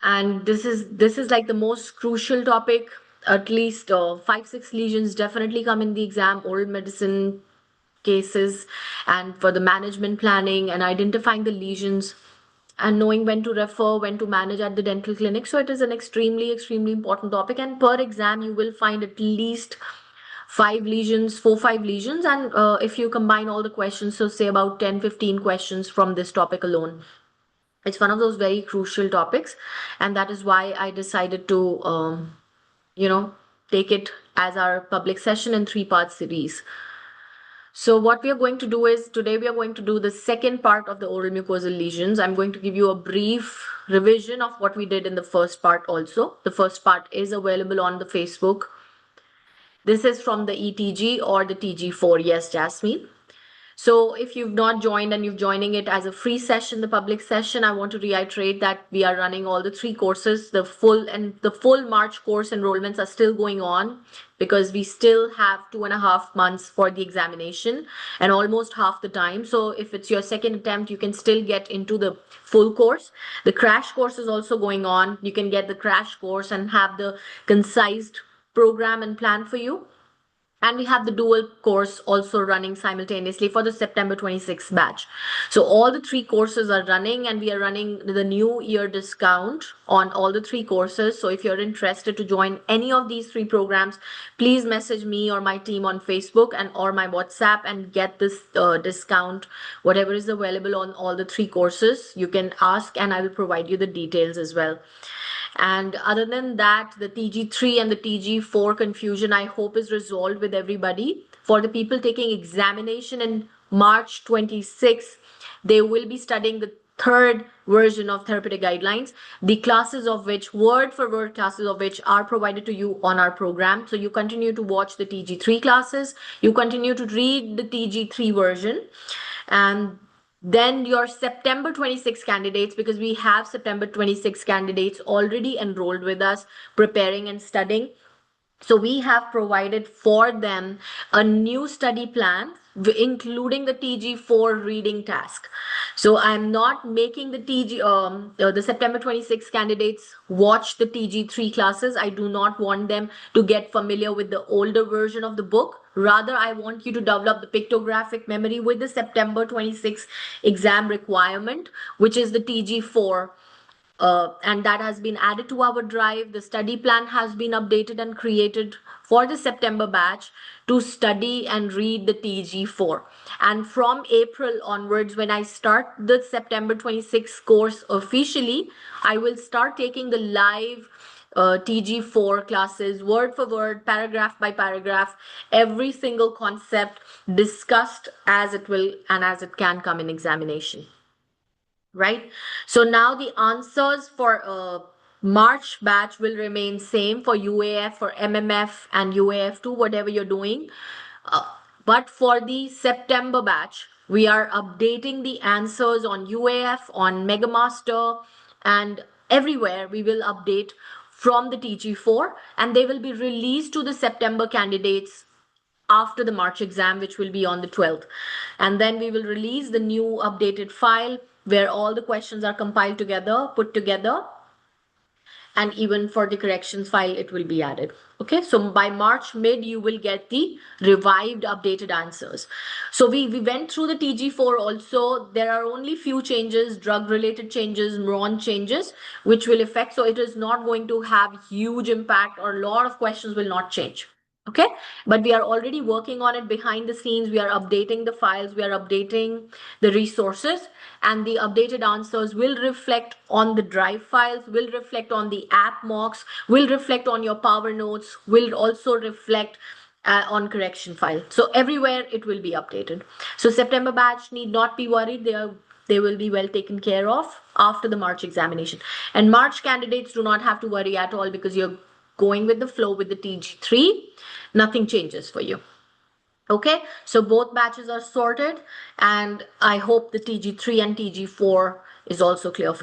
And this is like the most crucial topic. At least 5 6 lesions definitely come in the exam, oral medicine cases, and for the management planning and identifying the lesions and knowing when to refer, when to manage at the dental clinic. So it is an extremely important topic, and per exam you will find at least 5 lesions, 4 5 lesions. And if you combine all the questions, so say about 10 15 questions from this topic alone, it's one of those very crucial topics. And that is why I decided to you know take it as our public session in 3 part series. So what we are going to do is, today we are going to do the second part of the oral mucosal lesions. I'm going to give you a brief revision of what we did in the first part also. The first part is available on the Facebook. This is from the ETG or the TG4. Yes, Jasmine. So if you've not joined and you're joining it as a free session, the public session, I want to reiterate that we are running all the 3 courses. The full March course enrollments are still going on because we still have 2.5 months for the examination and almost half the time. So if it's your second attempt, you can still get into the full course. The crash course is also going on. You can get the crash course and have the concised program and plan for you. And we have the dual course also running simultaneously for the September 26th batch. So all the 3 courses are running, and we are running the new year discount on all the 3 courses. So if you're interested to join any of these 3 programs, please message me or my team on Facebook and or my WhatsApp and get this discount, whatever is available on all the 3 courses. You can ask and I will provide you the details as well. And other than that, the TG3 and the TG4 confusion, I hope, is resolved with everybody. For the people taking examination in March 26, they will be studying the third version of therapeutic guidelines, the classes of which, word for word classes of which, are provided to you on our program. So you continue to watch the TG3 classes, you continue to read the TG3 version, and then your September 26 candidates, because we have September 26 candidates already enrolled with us, preparing and studying. So we have provided for them a new study plan, including the TG4 reading task. So I'm not making the September 26 candidates watch the TG3 classes. I do not want them to get familiar with the older version of the book. Rather, I want you to develop the pictographic memory with the September 26 exam requirement, which is the TG4. And that has been added to our drive. The study plan has been updated and created for the September batch to study and read the TG4. And from April onwards, when I start the September 26 course officially, I will start taking the live TG4 classes, word for word, paragraph by paragraph, every single concept discussed as it will and as it can come in examination. Right? So now the answers for March batch will remain same for UAF, for MMF and UAF2, whatever you're doing. But for the September batch, we are updating the answers on UAF, on MegaMaster, and everywhere we will update from the TG4, and they will be released to the September candidates after the March exam, which will be on the 12th. And then we will release the new updated file where all the questions are compiled together, put together, and even for the corrections file, it will be added. Okay, so by March mid, you will get the revived, updated answers. So we went through the TG4 also. There are only few changes, drug-related changes, MRON changes, which will affect. So it is not going to have huge impact, or a lot of questions will not change. Okay, but we are already working on it behind the scenes. We are updating the files, we are updating the resources, and the updated answers will reflect on the drive files, will reflect on the app mocks, will reflect on your power notes, will also reflect on correction file. So everywhere it will be updated. So September batch need not be worried. They will be well taken care of after the March examination. And March candidates do not have to worry at all, because you're going with the flow with the TG3. Nothing changes for you. Okay, so both batches are sorted, and I hope the TG3 and TG4 is also clear.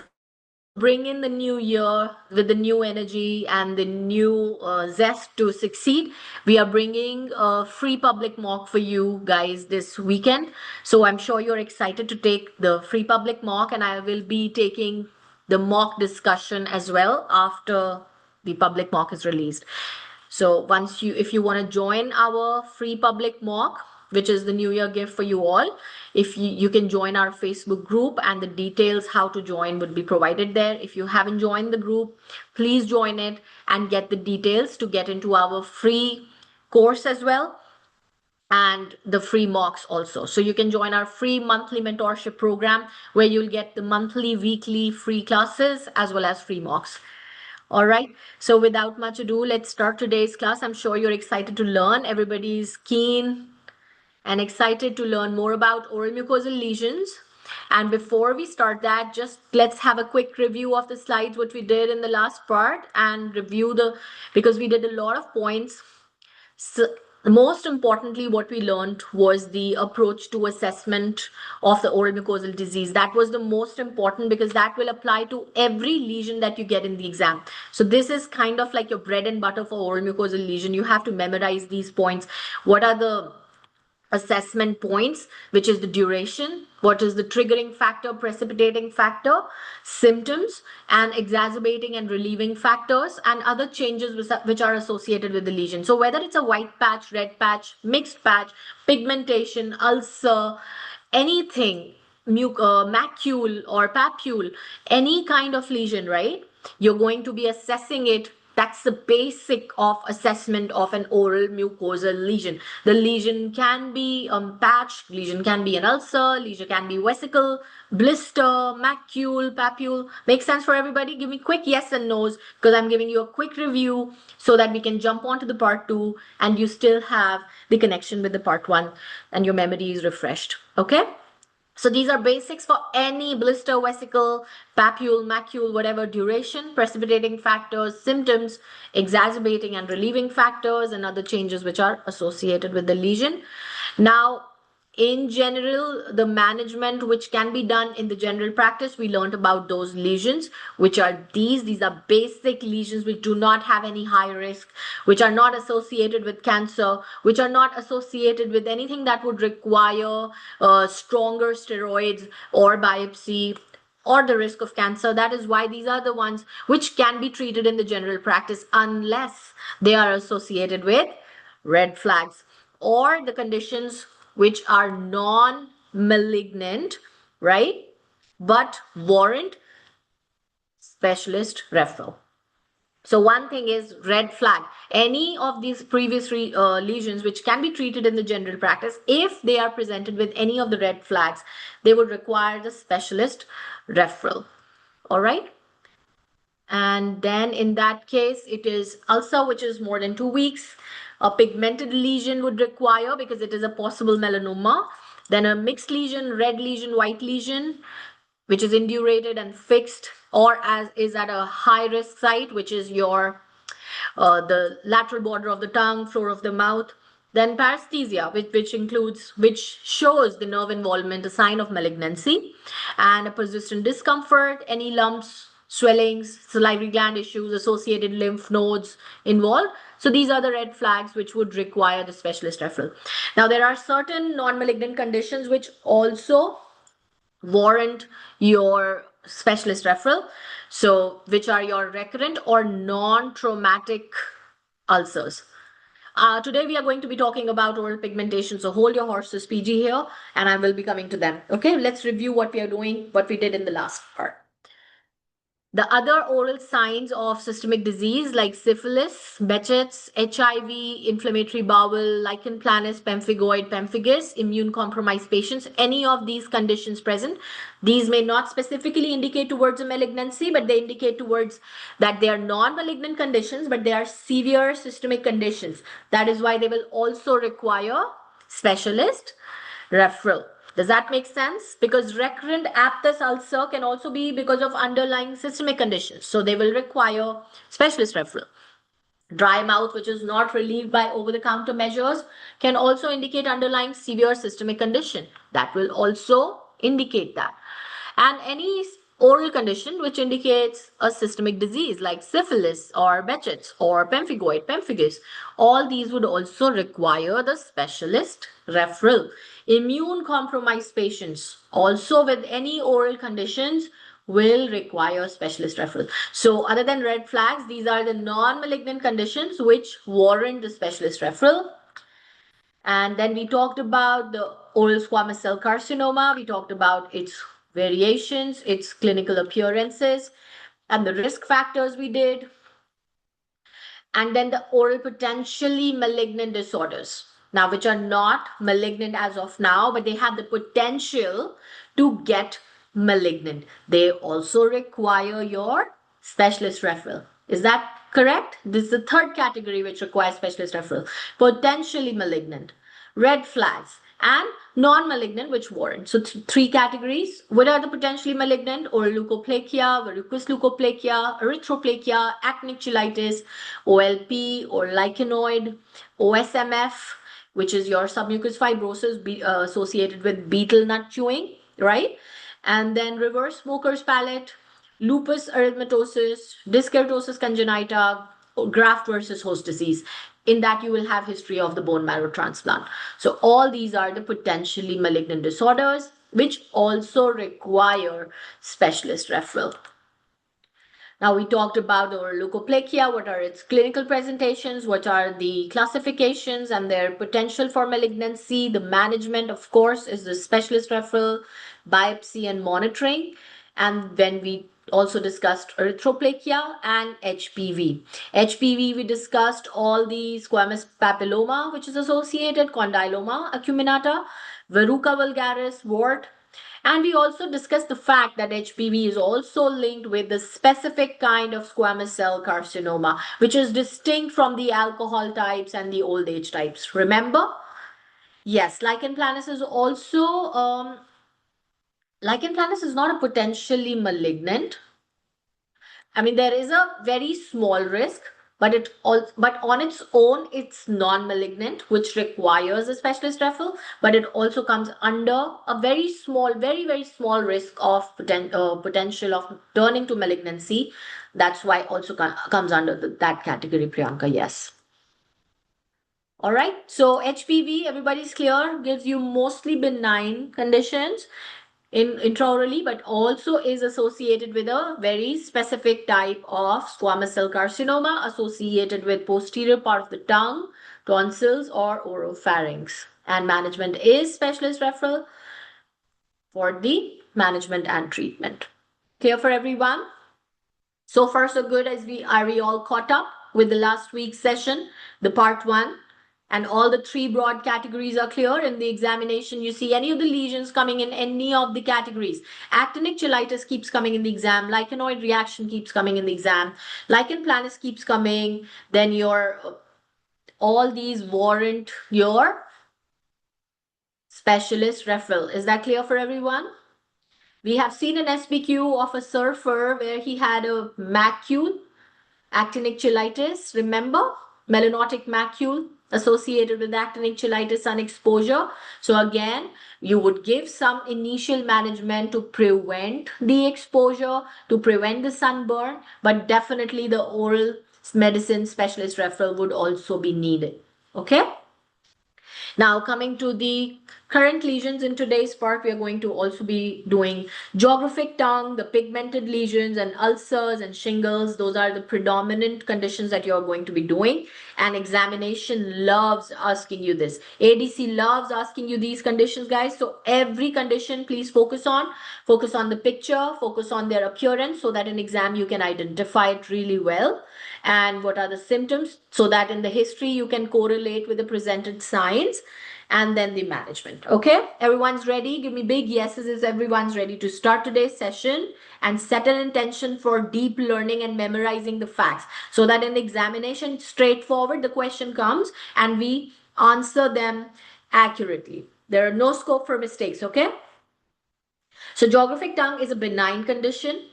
Bring in the new year with the new energy and the new zest to succeed. We are bringing a free public mock for you guys this weekend. So I'm sure you're excited to take the free public mock, and I will be taking the mock discussion as well after the public mock is released. So if you want to join our free public mock, which is the New Year gift for you all, if you can join our Facebook group, and the details how to join would be provided there. If you haven't joined the group, please join it and get the details to get into our free course as well, and the free mocks also. So you can join our free monthly mentorship program where you'll get the monthly, weekly free classes as well as free mocks. All right. So without much ado, let's start today's class. I'm sure you're excited to learn. Everybody's keen and excited to learn more about oral mucosal lesions. And before we start that, just let's have a quick review of the slides, what we did in the last part, and review because we did a lot of points. So most importantly, what we learned was the approach to assessment of the oral mucosal disease. That was the most important because that will apply to every lesion that you get in the exam. So this is kind of like your bread and butter for oral mucosal lesion. You have to memorize these points. What are the assessment points, which is the duration, what is the triggering factor, precipitating factor, symptoms, and exacerbating and relieving factors, and other changes which are associated with the lesion. So whether it's a white patch, red patch, mixed patch, pigmentation, ulcer, anything, macule or papule, any kind of lesion, right? You're going to be assessing it. That's the basic of assessment of an oral mucosal lesion. The lesion can be patch, lesion can be an ulcer, lesion can be vesicle, blister, macule, papule. Makes sense for everybody? Give me quick yes and no's because I'm giving you a quick review so that we can jump on to the part 2 and you still have the connection with the part 1 and your memory is refreshed. Okay? So these are basics for any blister, vesicle, papule, macule, whatever, duration, precipitating factors, symptoms, exacerbating and relieving factors, and other changes which are associated with the lesion. Now, in general, the management which can be done in the general practice, we learned about those lesions, which are these are basic lesions which do not have any high risk, which are not associated with cancer, which are not associated with anything that would require stronger steroids or biopsy or the risk of cancer. That is why these are the ones which can be treated in the general practice unless they are associated with red flags or the conditions which are non-malignant, right? But warrant specialist referral. So one thing is red flag. Any of these previous lesions which can be treated in the general practice, if they are presented with any of the red flags, they would require the specialist referral. All right. And then in that case, it is ulcer, which is more than 2 weeks. A pigmented lesion would require because it is a possible melanoma. Then a mixed lesion, red lesion, white lesion, which is indurated and fixed or is at a high risk site, which is your the lateral border of the tongue, floor of the mouth. Then paresthesia, which shows the nerve involvement, a sign of malignancy, and a persistent discomfort, any lumps, swellings, salivary gland issues, associated lymph nodes involved. So these are the red flags which would require the specialist referral. Now there are certain non-malignant conditions which also warrant your specialist referral. So which are your recurrent or non-traumatic ulcers. Today we are going to be talking about oral pigmentation. So hold your horses, PG here, and I will be coming to them. Okay, let's review what we are doing, what we did in the last part. The other oral signs of systemic disease like syphilis, Behçet's, HIV, inflammatory bowel, lichen planus, pemphigoid, pemphigus, immune compromised patients, any of these conditions present, these may not specifically indicate towards a malignancy, but they indicate towards that they are non-malignant conditions, but they are severe systemic conditions. That is why they will also require specialist referral. Does that make sense? Because recurrent aphthous ulcer can also be because of underlying systemic conditions. So they will require specialist referral. Dry mouth, which is not relieved by over-the-counter measures, can also indicate underlying severe systemic condition. That will also indicate that. And any oral condition which indicates a systemic disease like syphilis or Behçet's or pemphigoid, pemphigus, all these would also require the specialist referral. Immune compromised patients also with any oral conditions will require specialist referral. So other than red flags, these are the non-malignant conditions which warrant the specialist referral. And then we talked about the oral squamous cell carcinoma. We talked about its variations, its clinical appearances, and the risk factors we did. And then the oral potentially malignant disorders. Now, which are not malignant as of now, but they have the potential to get malignant. They also require your specialist referral. Is that correct? This is the third category which requires specialist referral. Potentially malignant, red flags, and non-malignant, which warrant. So three categories. What are the potentially malignant? Oral leukoplakia, verrucous leukoplakia, erythroplakia, actinic cheilitis, OLP or lichenoid, OSMF, which is your submucous fibrosis associated with betel nut chewing, right? And then reverse smoker's palate, lupus erythematosus, disc keratosis congenita, graft versus host disease. In that, you will have history of the bone marrow transplant. So all these are the potentially malignant disorders which also require specialist referral. Now we talked about oral leukoplakia, what are its clinical presentations, what are the classifications and their potential for malignancy. The management, of course, is the specialist referral, biopsy and monitoring. And then we also discussed erythroplakia and HPV. HPV, we discussed all the squamous papilloma, which is associated, condyloma acuminata, verruca vulgaris, wart, and we also discussed the fact that HPV is also linked with the specific kind of squamous cell carcinoma, which is distinct from the alcohol types and the old age types. Remember? Yes, lichen planus is also, lichen planus is not a potentially malignant. I mean, there is a very small risk, but on its own, it's non-malignant, which requires a specialist referral. But it also comes under a very small, very very small risk of potential of turning to malignancy. That's why also comes under that category, Priyanka. Yes. All right. So HPV, everybody's clear, gives you mostly benign conditions intraorally, but also is associated with a very specific type of squamous cell carcinoma associated with posterior part of the tongue, tonsils, or oropharynx. And management is specialist referral for the management and treatment. Clear for everyone? So far, so good. Are we all caught up with the last week's session, the part 1? And all the 3 broad categories are clear. In the examination, you see any of the lesions coming in any of the categories. Actinic cheilitis keeps coming in the exam. Lichenoid reaction keeps coming in the exam. Lichen planus keeps coming. Then all these warrant your specialist referral. Is that clear for everyone? We have seen an SBQ of a surfer where he had a macule, actinic cheilitis. Remember? Melanotic macule associated with actinic cheilitis sun exposure. So again, you would give some initial management to prevent the exposure, to prevent the sunburn, but definitely the oral medicine specialist referral would also be needed. Okay? Now coming to the current lesions in today's part, we are going to also be doing geographic tongue, the pigmented lesions and ulcers and shingles. Those are the predominant conditions that you're going to be doing. And examination loves asking you this. ADC loves asking you these conditions, guys. So every condition, please focus on the picture, focus on their appearance so that in exam you can identify it really well. And what are the symptoms so that in the history you can correlate with the presented signs, and then the management. Okay, everyone's ready? Give me big yeses if everyone's ready to start today's session and set an intention for deep learning and memorizing the facts so that in the examination, straightforward, the question comes and we answer them accurately. There are no scope for mistakes. Okay, so geographic tongue is a benign condition.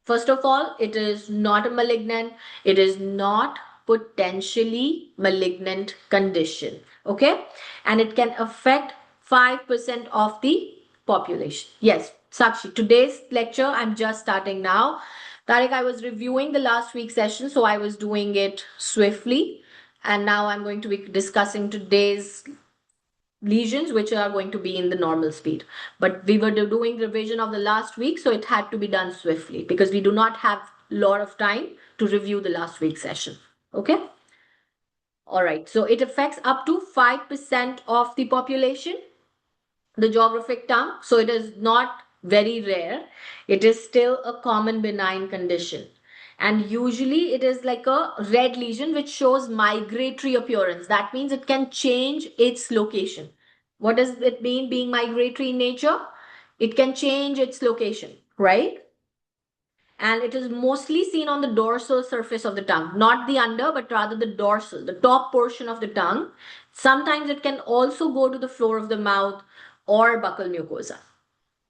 First of all, it is not a malignant. It is not potentially malignant condition. Okay, and it can affect 5% of the population. Yes, Sakshi, today's lecture I'm just starting now. Tariq, I was reviewing the last week's session, so I was doing it swiftly, and now I'm going to be discussing today's lesions which are going to be in the normal speed. But we were doing revision of the last week, so it had to be done swiftly because we do not have a lot of time to review the last week's session. Okay? All right, so it affects up to 5% of the population, the geographic tongue. So it is not very rare. It is still a common benign condition. And usually it is like a red lesion which shows migratory appearance. That means it can change its location. What does it mean being migratory in nature? It can change its location, right? And it is mostly seen on the dorsal surface of the tongue, not the under, but rather the dorsal, the top portion of the tongue. Sometimes it can also go to the floor of the mouth or buccal mucosa.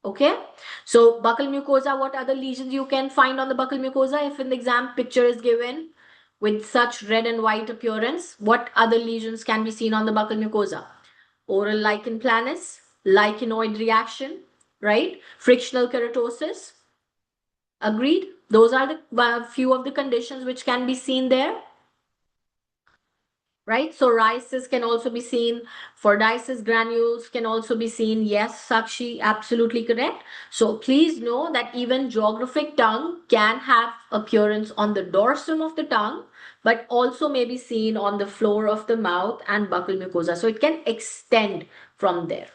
Okay, so buccal mucosa, what other lesions you can find on the buccal mucosa? If in the exam picture is given with such red and white appearance, what other lesions can be seen on the buccal mucosa? Oral lichen planus, lichenoid reaction, right? Frictional keratosis. Agreed? Those are the few of the conditions which can be seen there. Right? Psoriasis can also be seen. Fordyce's granules can also be seen. Yes, Sakshi, absolutely correct. So please know that even geographic tongue can have appearance on the dorsum of the tongue, but also may be seen on the floor of the mouth and buccal mucosa. So it can extend from there.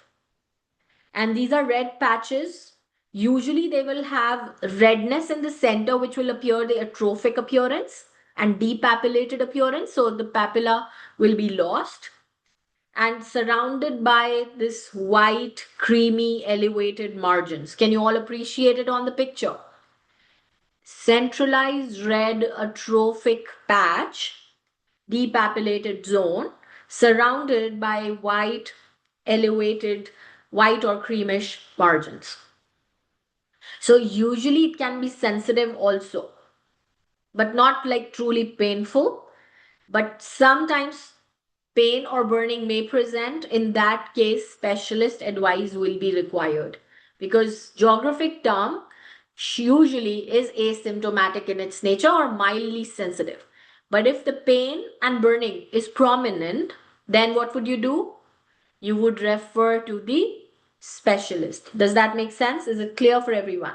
And these are red patches. Usually they will have redness in the center, which will appear the atrophic appearance and depapillated appearance. So the papilla will be lost and surrounded by this white, creamy, elevated margins. Can you all appreciate it on the picture? Centralized red atrophic patch, depapillated zone, surrounded by white, elevated, white or creamish margins. So usually it can be sensitive also, but not like truly painful. But sometimes pain or burning may present. In that case, specialist advice will be required because geographic tongue usually is asymptomatic in its nature or mildly sensitive. But if the pain and burning is prominent, then what would you do? You would refer to the specialist. Does that make sense? Is it clear for everyone?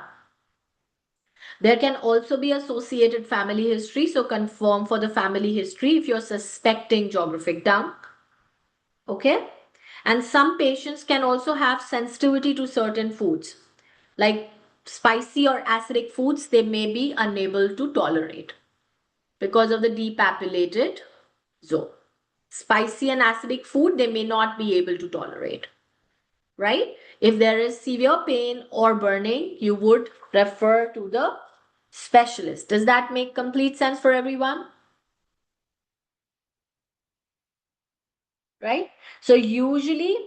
There can also be associated family history, so confirm for the family history if you're suspecting geographic tongue. Okay? And some patients can also have sensitivity to certain foods, like spicy or acidic foods, they may be unable to tolerate because of the depapillated zone. Spicy and acidic food, they may not be able to tolerate, right? If there is severe pain or burning, you would refer to the specialist. Does that make complete sense for everyone? Right? So usually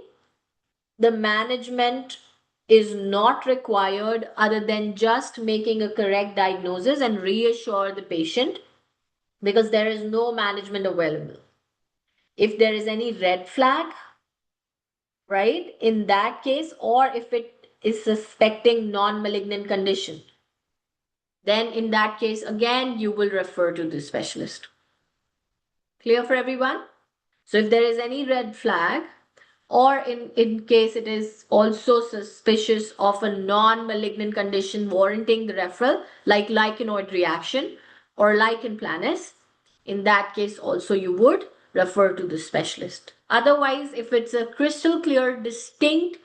the management is not required other than just making a correct diagnosis and reassure the patient because there is no management available. If there is any red flag, right, in that case, or if it is suspecting non-malignant condition, then in that case, again, you will refer to the specialist. Clear for everyone? So if there is any red flag, or in case it is also suspicious of a non-malignant condition warranting the referral, like lichenoid reaction or lichen planus, in that case also you would refer to the specialist. Otherwise, if it's a crystal clear, distinct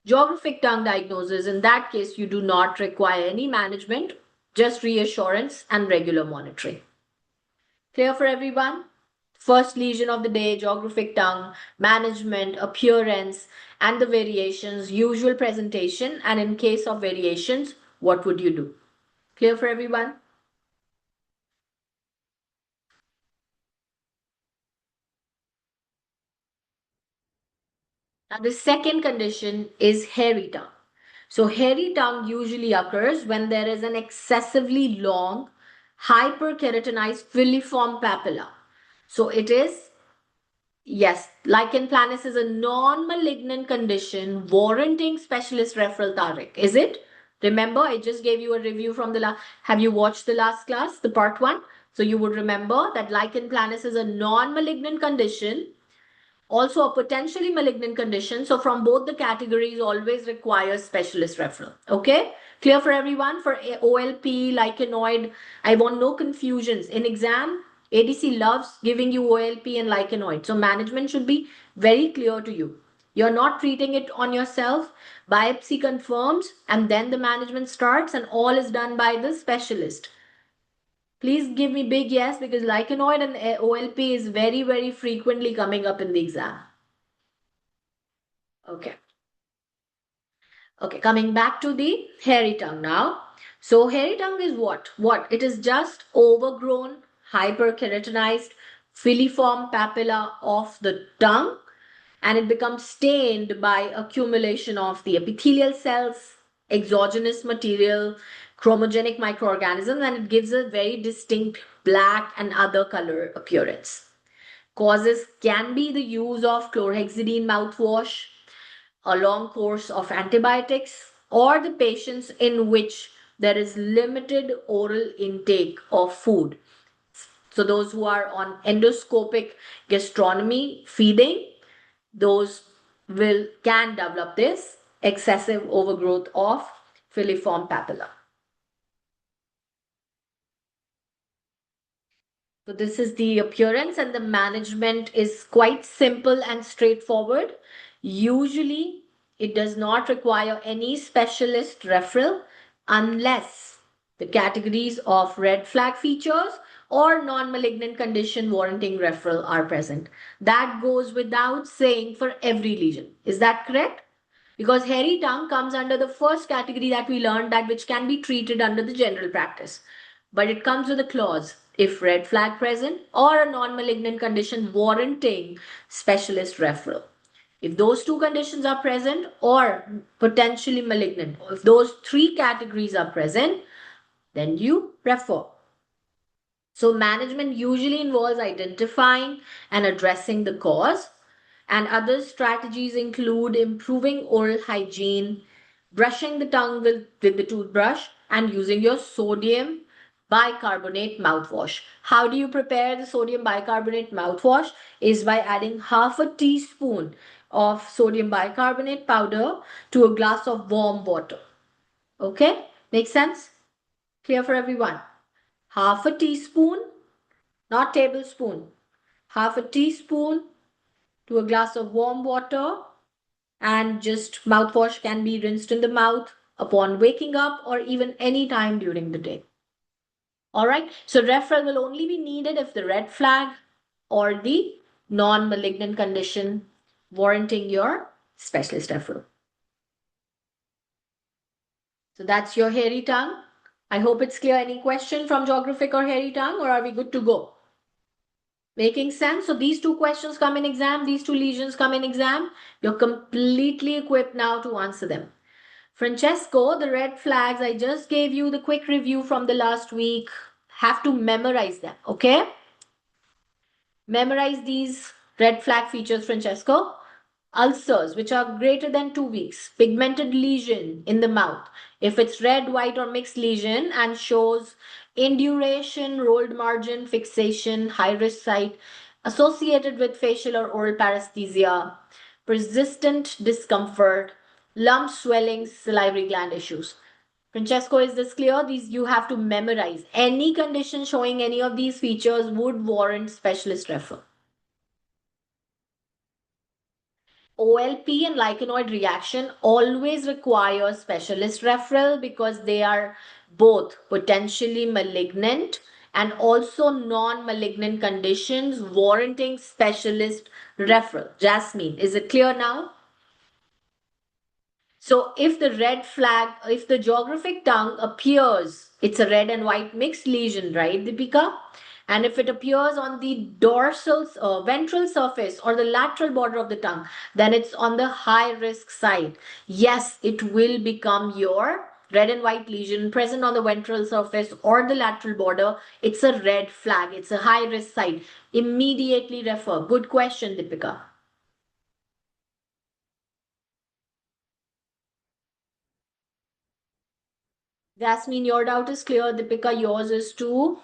geographic tongue diagnosis, in that case you do not require any management, just reassurance and regular monitoring. Clear for everyone? First lesion of the day, geographic tongue, management, appearance, and the variations, usual presentation, and in case of variations, what would you do? Clear for everyone? Now, the second condition is hairy tongue. So, hairy tongue usually occurs when there is an excessively long, hyperkeratinized filiform papilla. So, it is, yes, lichen planus is a non-malignant condition warranting specialist referral, Tariq. Is it? Remember, I just gave you a review from the last. Have you watched the last class, the part one? So you would remember that lichen planus is a non-malignant condition Also a potentially malignant condition. So from both the categories always requires specialist referral. Okay? Clear for everyone? For OLP, lichenoid, I want no confusions. In exam, ADC loves giving you OLP and lichenoid. So management should be very clear to you. You're not treating it on yourself. Biopsy confirms and then the management starts and all is done by the specialist. Please give me big yes because lichenoid and OLP is very, very frequently coming up in the exam. Okay. Okay, coming back to the hairy tongue now. So hairy tongue is what? What? It is just overgrown, hyperkeratinized, filiform papilla of the tongue, and it becomes stained by accumulation of the epithelial cells, exogenous material, chromogenic microorganisms, and it gives a very distinct black and other color appearance. Causes can be the use of chlorhexidine mouthwash, a long course of antibiotics, or the patients in which there is limited oral intake of food. So those who are on endoscopic gastronomy feeding, those can develop this excessive overgrowth of filiform papilla. So this is the appearance and the management is quite simple and straightforward. Usually it does not require any specialist referral unless the categories of red flag features or non-malignant condition warranting referral are present. That goes without saying for every lesion. Is that correct? Because hairy tongue comes under the first category that we learned, that which can be treated under the general practice. But it comes with a clause if red flag present or a non-malignant condition warranting specialist referral. If those two conditions are present or potentially malignant, if those three categories are present, then you refer. So management usually involves identifying and addressing the cause, and other strategies include improving oral hygiene, brushing the tongue with the toothbrush, and using your sodium bicarbonate mouthwash. How do you prepare the sodium bicarbonate mouthwash? Is by adding half a teaspoon of sodium bicarbonate powder to a glass of warm water. Okay? Makes sense? Clear for everyone? Half a teaspoon, not tablespoon, half a teaspoon to a glass of warm water, and just mouthwash can be rinsed in the mouth upon waking up or even any time during the day. All right, so referral will only be needed if the red flag or the non-malignant condition warranting your specialist referral. So that's your hairy tongue. I hope it's clear. Any question from geographic or hairy tongue, or are we good to go? Making sense? So these two questions come in exam, these two lesions come in exam. You're completely equipped now to answer them. Francesco, the red flags, I just gave you the quick review from the last week. Have to memorize them, okay? Memorize these red flag features, Francesco. Ulcers, which are greater than 2 weeks, pigmented lesion in the mouth. If it's red, white, or mixed lesion and shows induration, rolled margin, fixation, high risk site, associated with facial or oral paresthesia, persistent discomfort, lump swelling, salivary gland issues. Francesco, is this clear? These you have to memorize. Any condition showing any of these features would warrant specialist referral. OLP and lichenoid reaction always require specialist referral because they are both potentially malignant and also non-malignant conditions warranting specialist referral. Jasmine, is it clear now? So if the red flag, if the geographic tongue appears, it's a red and white mixed lesion, right, Deepika? And if it appears on the dorsal, ventral surface or the lateral border of the tongue, then it's on the high risk side. Yes, it will become your red and white lesion present on the ventral surface or the lateral border. It's a red flag. It's a high risk side. Immediately refer. Good question, Deepika. Jasmine, your doubt is clear. Deepika, yours is too.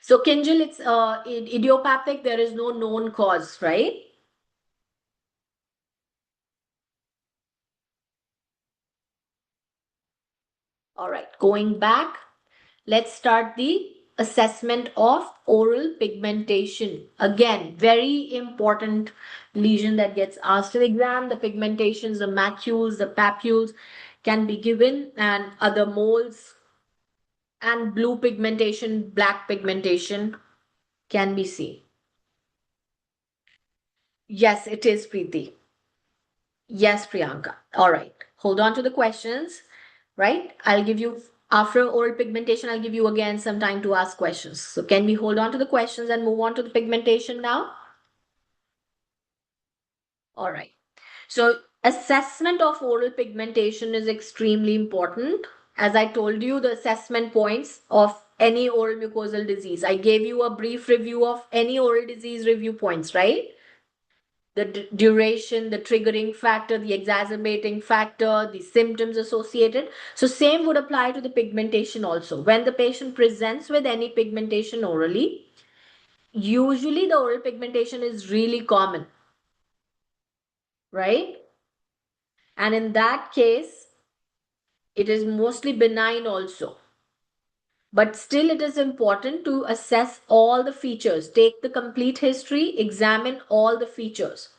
So Kinjal, it's idiopathic. There is no known cause, right? All right, going back, let's start the assessment of oral pigmentation. Again, very important lesion that gets asked in exam. The pigmentations, the macules, the papules can be given, and other moles and blue pigmentation, black pigmentation can be seen. Yes, it is, Preeti. Yes, Priyanka. All right. Hold on to the questions, right? I'll give you, after oral pigmentation, I'll give you again some time to ask questions. So can we hold on to the questions and move on to the pigmentation now? All right. So assessment of oral pigmentation is extremely important. As I told you, the assessment points of any oral mucosal disease. I gave you a brief review of any oral disease review points, right? The duration, the triggering factor, the exacerbating factor, the symptoms associated. So same would apply to the pigmentation also. When the patient presents with any pigmentation orally, usually the oral pigmentation is really common, right? And in that case, it is mostly benign also. But still, it is important to assess all the features. Take the complete history, examine all the features.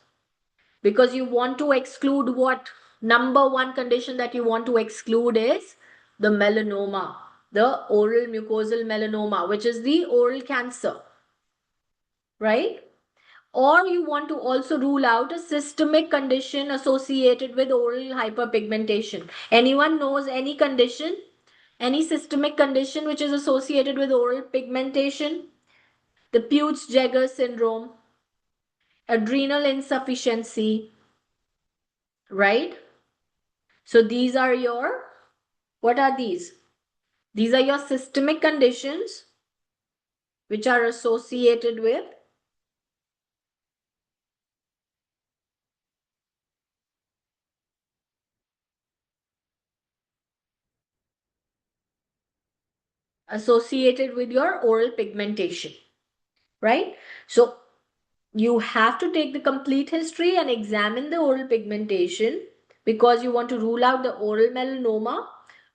Because you want to exclude what? Number one condition that you want to exclude is the melanoma, the oral mucosal melanoma, which is the oral cancer, right? Or you want to also rule out a systemic condition associated with oral hyperpigmentation. Anyone knows any condition, any systemic condition which is associated with oral pigmentation? The Peutz-Jeghers syndrome, adrenal insufficiency, right? So these are your, what are these? These are your systemic conditions which are associated with your oral pigmentation, right? So you have to take the complete history and examine the oral pigmentation because you want to rule out the oral melanoma,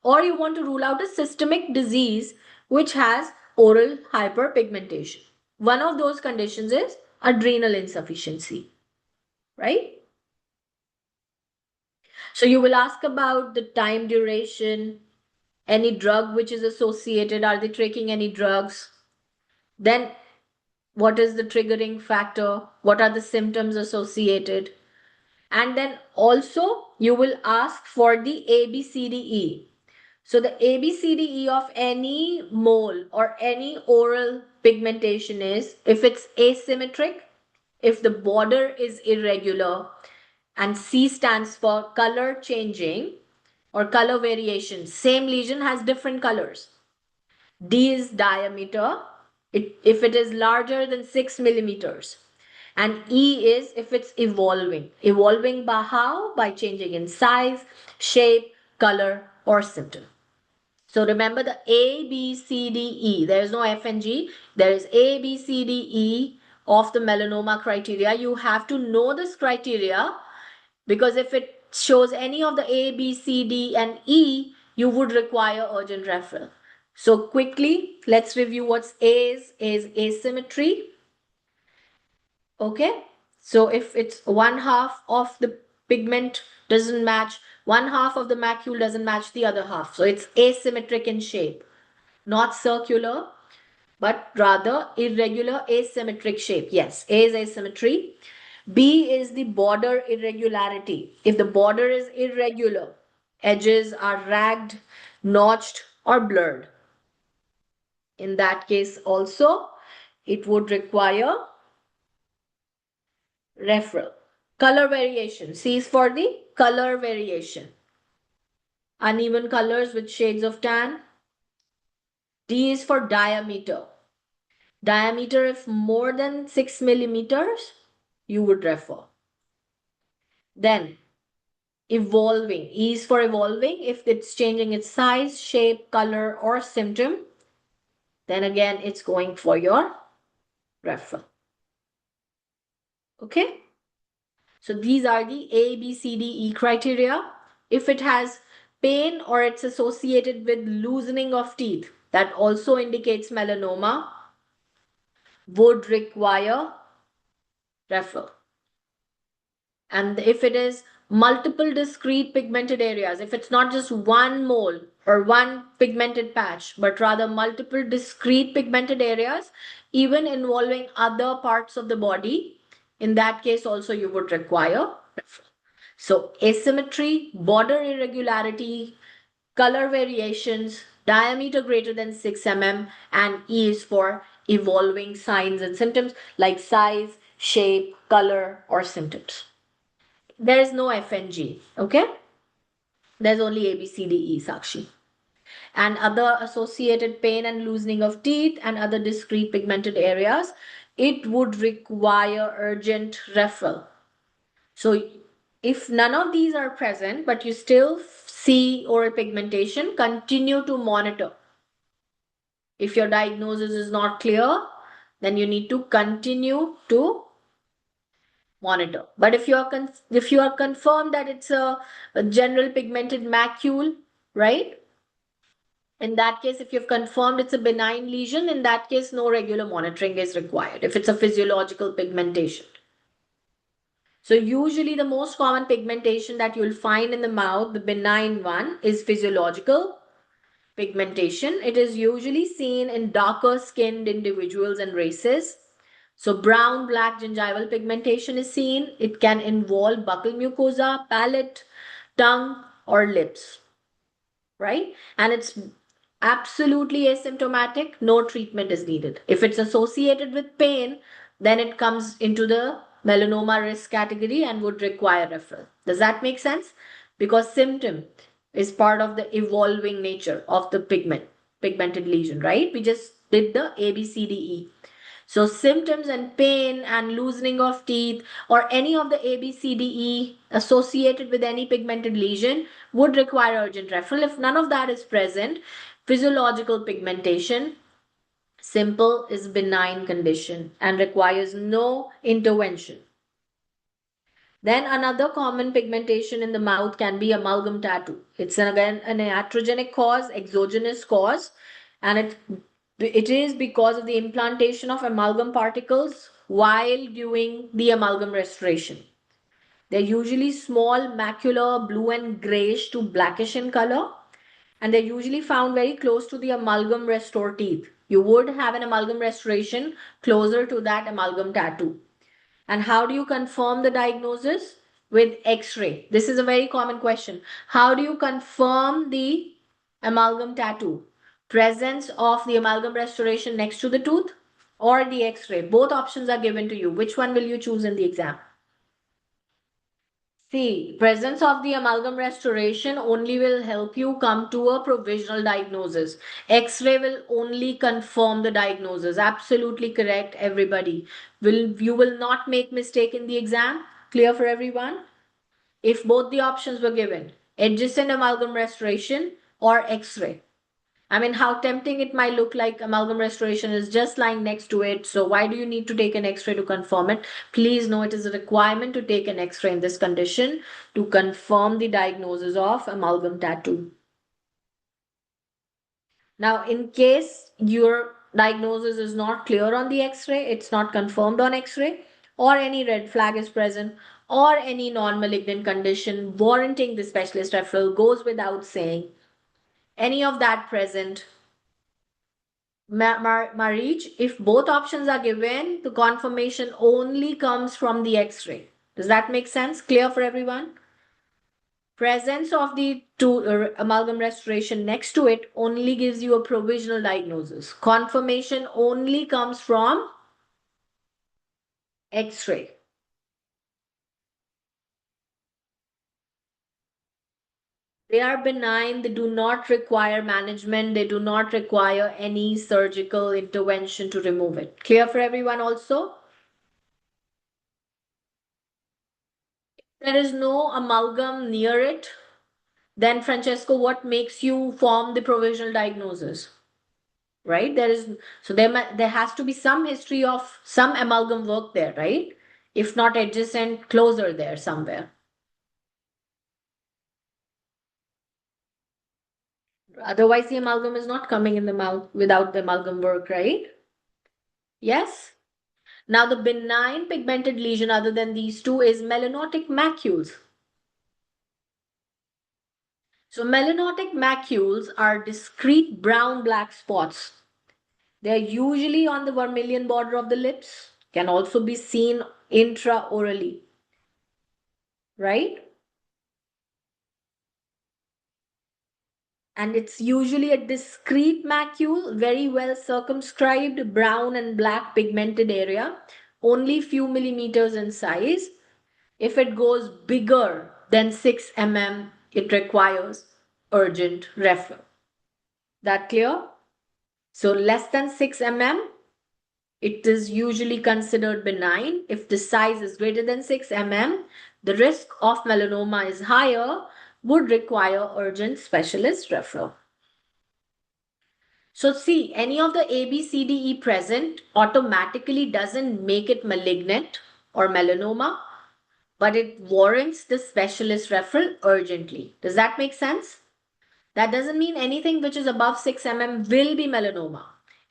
or you want to rule out a systemic disease which has oral hyperpigmentation. One of those conditions is adrenal insufficiency, right? So you will ask about the time duration, any drug which is associated, are they taking any drugs? Then what is the triggering factor? What are the symptoms associated? And then also you will ask for the ABCDE. So the ABCDE of any mole or any oral pigmentation is if it's asymmetric, if the border is irregular, and C stands for color changing or color variation. Same lesion has different colors. D is diameter, if it is larger than 6 millimeters. And E is if it's evolving. Evolving by how? By changing in size, shape, color, or symptom. So remember the A, B, C, D, E. There is no F and G. There is A, B, C, D, E of the melanoma criteria. You have to know this criteria because if it shows any of the A, B, C, D, and E, you would require urgent referral. So quickly, let's review what's A is. A is asymmetry. Okay. So if it's one half of the pigment doesn't match, one half of the macule doesn't match the other half. So it's asymmetric in shape, not circular, but rather irregular asymmetric shape. Yes, A is asymmetry. B is the border irregularity. If the border is irregular, edges are ragged, notched, or blurred. In that case also, it would require referral. Color variation. C is for the color variation. Uneven colors with shades of tan. D is for diameter. Diameter if more than 6 millimeters, you would refer. Then evolving. E is for evolving if it's changing its size, shape, color, or symptom. then again it's going for your referral. Okay? So these are the A, B, C, D, E criteria. If it has pain or it's associated with loosening of teeth, that also indicates melanoma, would require referral. And if it is multiple discrete pigmented areas, if it's not just one mole or one pigmented patch, but rather multiple discrete pigmented areas, even involving other parts of the body, in that case also you would require referral. So asymmetry, border irregularity, color variations, diameter greater than 6 mm, and E is for evolving signs and symptoms like size, shape, color, or symptoms. There is no FNG, okay? There's only A, B, C, D, E, Sakshi. And other associated pain and loosening of teeth and other discrete pigmented areas, it would require urgent referral. So if none of these are present, but you still see oral pigmentation, continue to monitor. If your diagnosis is not clear, then you need to continue to monitor. But if you are confirmed that it's a general pigmented macule, right? In that case, if you've confirmed it's a benign lesion, in that case, no regular monitoring is required if it's a physiological pigmentation. So usually the most common pigmentation that you'll find in the mouth, the benign one, is physiological pigmentation. It is usually seen in darker skinned individuals and races. So brown, black gingival pigmentation is seen. It can involve buccal mucosa, palate, tongue, or lips, right? And it's absolutely asymptomatic. No treatment is needed. If it's associated with pain, then it comes into the melanoma risk category and would require referral. Does that make sense? Because symptom is part of the evolving nature of the pigmented lesion, right? We just did the A, B, C, D, E. So symptoms and pain and loosening of teeth or any of the A, B, C, D, E associated with any pigmented lesion would require urgent referral. If none of that is present, physiological pigmentation, simple, is benign condition and requires no intervention. Then another common pigmentation in the mouth can be amalgam tattoo. It's again an iatrogenic cause, exogenous cause, and it is because of the implantation of amalgam particles while doing the amalgam restoration. They're usually small, macular, blue and grayish to blackish in color, and they're usually found very close to the amalgam restore teeth. You would have an amalgam restoration closer to that amalgam tattoo. And how do you confirm the diagnosis? With X-ray. This is a very common question. How do you confirm the amalgam tattoo? Presence of the amalgam restoration next to the tooth or the X-ray? Both options are given to you. Which one will you choose in the exam? See, presence of the amalgam restoration only will help you come to a provisional diagnosis. X-ray will only confirm the diagnosis. Absolutely correct, everybody. You will not make mistake in the exam. Clear for everyone? If both the options were given, adjacent amalgam restoration or X-ray. I mean, how tempting it might look like amalgam restoration is just lying next to it. So why do you need to take an X-ray to confirm it? Please know it is a requirement to take an X-ray in this condition to confirm the diagnosis of amalgam tattoo. Now, in case your diagnosis is not clear on the X-ray, it's not confirmed on X-ray, or any red flag is present, or any non-malignant condition warranting the specialist referral goes without saying, any of that present, Marich, if both options are given, the confirmation only comes from the X-ray. Does that make sense? Clear for everyone? Presence of the amalgam restoration next to it only gives you a provisional diagnosis. Confirmation only comes from X-ray. They are benign, they do not require management, they do not require any surgical intervention to remove it. Clear for everyone also? There is no amalgam near it. Then, Francesco, what makes you form the provisional diagnosis? right? There has to be some history of some amalgam work there, right? If not adjacent, closer there somewhere. Otherwise, the amalgam is not coming in the mouth without the amalgam work, right? Yes. Now, the benign pigmented lesion other than these two is melanotic macules. So, melanotic macules are discrete brown black spots. They are usually on the vermilion border of the lips, can also be seen intraorally, right? And it's usually a discrete macule, very well circumscribed brown and black pigmented area, only few millimeters in size. If it goes bigger than 6 mm, it requires urgent referral. That clear? So less than 6 mm, it is usually considered benign. If the size is greater than 6 mm, the risk of melanoma is higher, would require urgent specialist referral. So see, any of the A, B, C, D, E present automatically doesn't make it malignant or melanoma, but it warrants the specialist referral urgently. Does that make sense? That doesn't mean anything which is above 6 mm will be melanoma.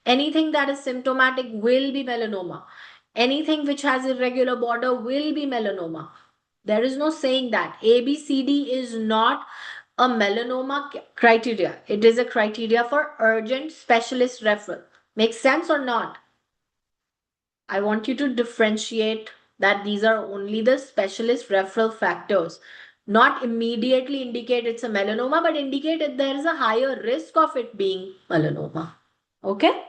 Anything that is symptomatic will be melanoma. Anything which has irregular border will be melanoma. There is no saying that. ABCD is not a melanoma criteria. It is a criteria for urgent specialist referral. Makes sense or not? I want you to differentiate that these are only the specialist referral factors. Not immediately indicate it's a melanoma, but indicate that there is a higher risk of it being melanoma. Okay?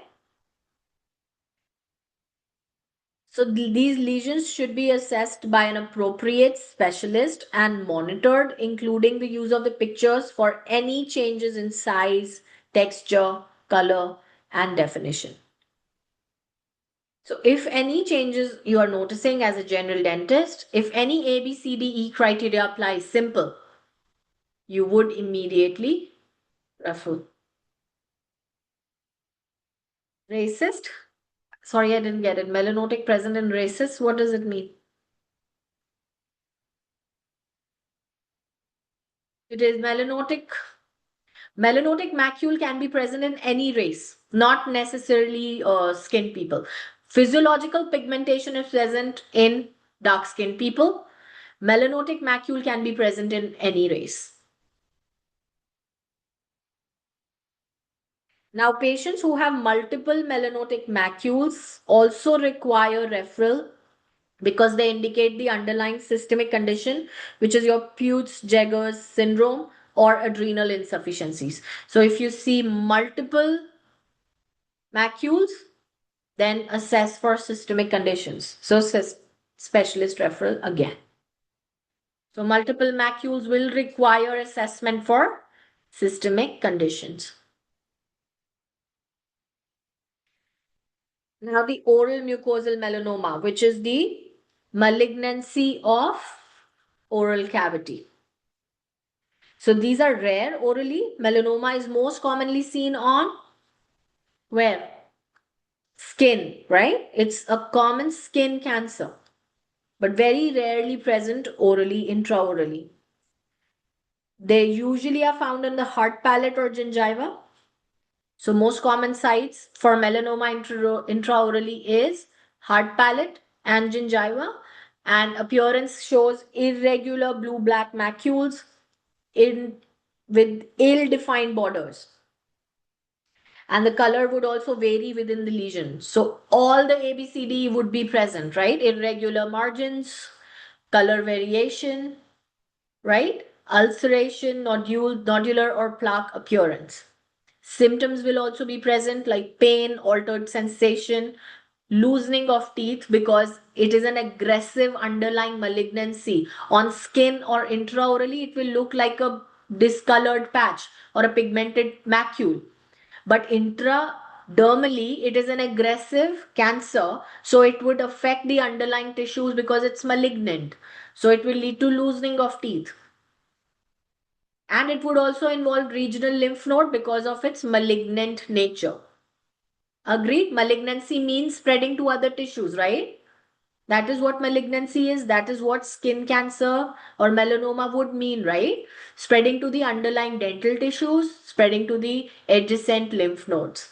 So these lesions should be assessed by an appropriate specialist and monitored, including the use of the pictures for any changes in size, texture, color, and definition. So if any changes you are noticing as a general dentist, if any A, B, C, D, E criteria applies, simple, you would immediately refer. Racist? Sorry, I didn't get it. Melanotic present in racist, what does it mean? It is melanotic. Melanotic macule can be present in any race, not necessarily skin people. Physiological pigmentation is present in dark skinned people. Melanotic macule can be present in any race. Now, patients who have multiple melanotic macules also require referral because they indicate the underlying systemic condition, which is your Peutz-Jeghers syndrome or adrenal insufficiencies. So if you see multiple macules, then assess for systemic conditions. So specialist referral again. So multiple macules will require assessment for systemic conditions. Now the oral mucosal melanoma, which is the malignancy of oral cavity. So these are rare orally. Melanoma is most commonly seen on where? Skin, right? It's a common skin cancer, but very rarely present orally, intraorally. They usually are found in the hard palate or gingiva. So most common sites for melanoma intraorally is hard palate and gingiva, and appearance shows irregular blue-black macules in with ill-defined borders. And the color would also vary within the lesion. So all the ABCD would be present, right? Irregular margins, color variation, right? Ulceration, nodular or plaque appearance. Symptoms will also be present like pain, altered sensation, loosening of teeth because it is an aggressive underlying malignancy. On skin or intraorally, it will look like a discolored patch or a pigmented macule. But intradermally, it is an aggressive cancer, so it would affect the underlying tissues because it's malignant. So it will lead to loosening of teeth. And it would also involve regional lymph node because of its malignant nature. Agreed? Malignancy means spreading to other tissues, right? That is what malignancy is. That is what skin cancer or melanoma would mean, right? Spreading to the underlying dental tissues, spreading to the adjacent lymph nodes.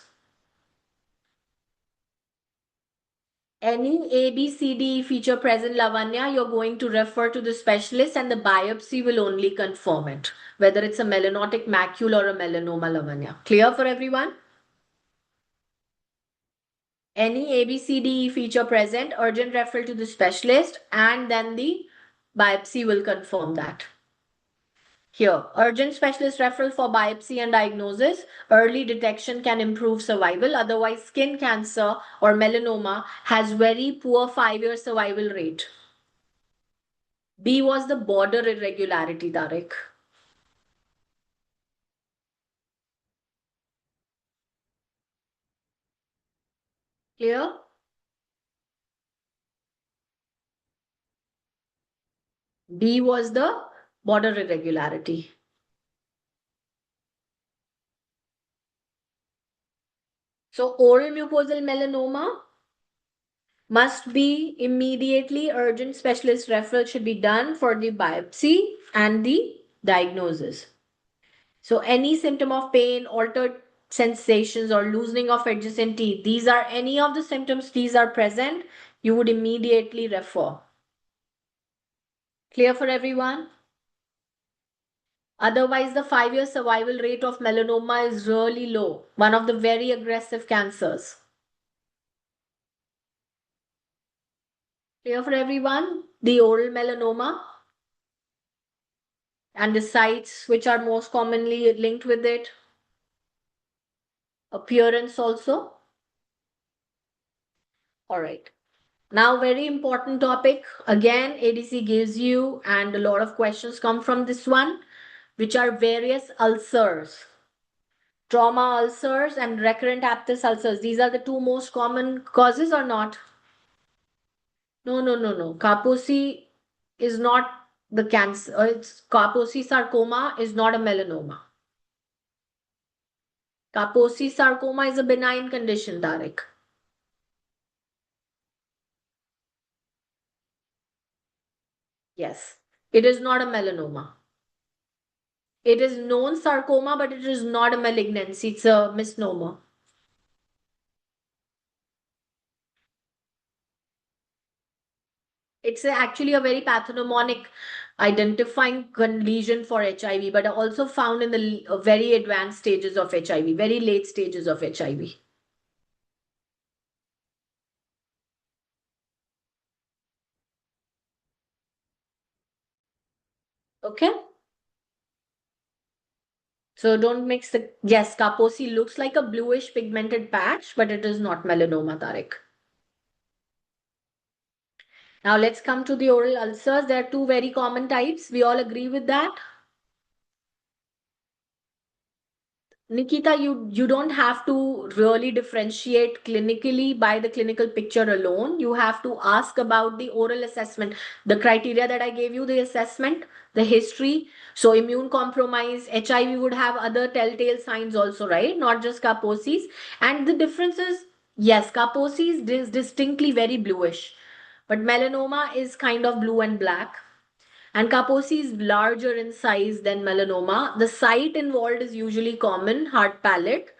Any A, B, C, D feature present, Lavanya, you're going to refer to the specialist and the biopsy will only confirm it, whether it's a melanotic macule or a melanoma, Lavanya. Clear for everyone? Any A, B, C, D feature present, urgent referral to the specialist, and then the biopsy will confirm that. Here, urgent specialist referral for biopsy and diagnosis. Early detection can improve survival. Otherwise, skin cancer or melanoma has very poor 5-year survival rate. B was the border irregularity, Tariq. Clear? B was the border irregularity. So oral mucosal melanoma must be immediately urgent specialist referral should be done for the biopsy and the diagnosis. So any symptom of pain, altered sensations or loosening of adjacent teeth, these are any of the symptoms these are present, you would immediately refer. Clear for everyone? Otherwise, the 5-year survival rate of melanoma is really low, one of the very aggressive cancers. Clear for everyone? The oral melanoma and the sites which are most commonly linked with it. Appearance also. All right. Now, very important topic. Again, ADC gives you, and a lot of questions come from this one, which are various ulcers. Trauma ulcers and recurrent aphthous ulcers. These are the two most common causes or not? No, no, no, no. Kaposi is not the cancer. It's Kaposi sarcoma is not a melanoma. Kaposi sarcoma is a benign condition, Tariq. Yes. It is not a melanoma. It is known sarcoma, but it is not a malignancy. It's a misnomer. It's actually a very pathognomonic identifying lesion for HIV, but also found in the very advanced stages of HIV, very late stages of HIV. Okay? So don't mix the. Yes, Kaposi looks like a bluish pigmented patch, but it is not melanoma, Tariq. Now let's come to the oral ulcers. There are two very common types. We all agree with that. Nikita, you don't have to really differentiate clinically by the clinical picture alone. You have to ask about the oral assessment, the criteria that I gave you, the assessment, the history. So immune compromise, HIV would have other telltale signs also, right? Not just Kaposi's. And the difference is, yes, Kaposi's is distinctly very bluish, but melanoma is kind of blue and black. And Kaposi is larger in size than melanoma. The site involved is usually common, hard palate,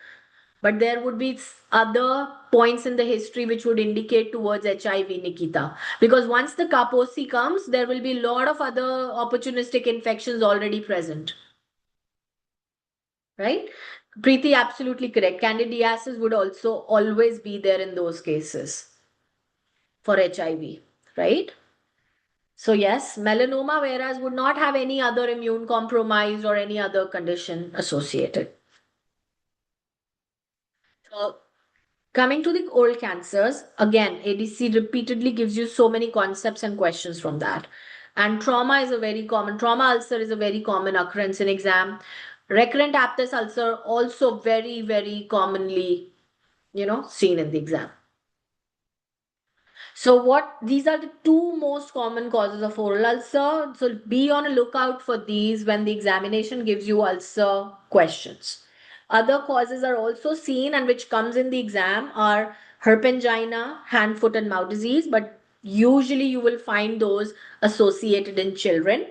but there would be other points in the history which would indicate towards HIV, Nikita. Because once the Kaposi comes, there will be a lot of other opportunistic infections already present. Right? Preeti, absolutely correct. Candidiasis would also always be there in those cases for HIV, right? So yes, melanoma, whereas would not have any other immune compromise or any other condition associated. So coming to the oral cancers, again, ADC repeatedly gives you so many concepts and questions from that. And trauma is a very common, trauma ulcer is a very common occurrence in exam. Recurrent aphthous ulcer also very, very commonly, seen in the exam. So what these are the two most common causes of oral ulcer. So be on a lookout for these when the examination gives you ulcer questions. Other causes are also seen and which comes in the exam are herpangina, hand, foot, and mouth disease, but usually you will find those associated in children.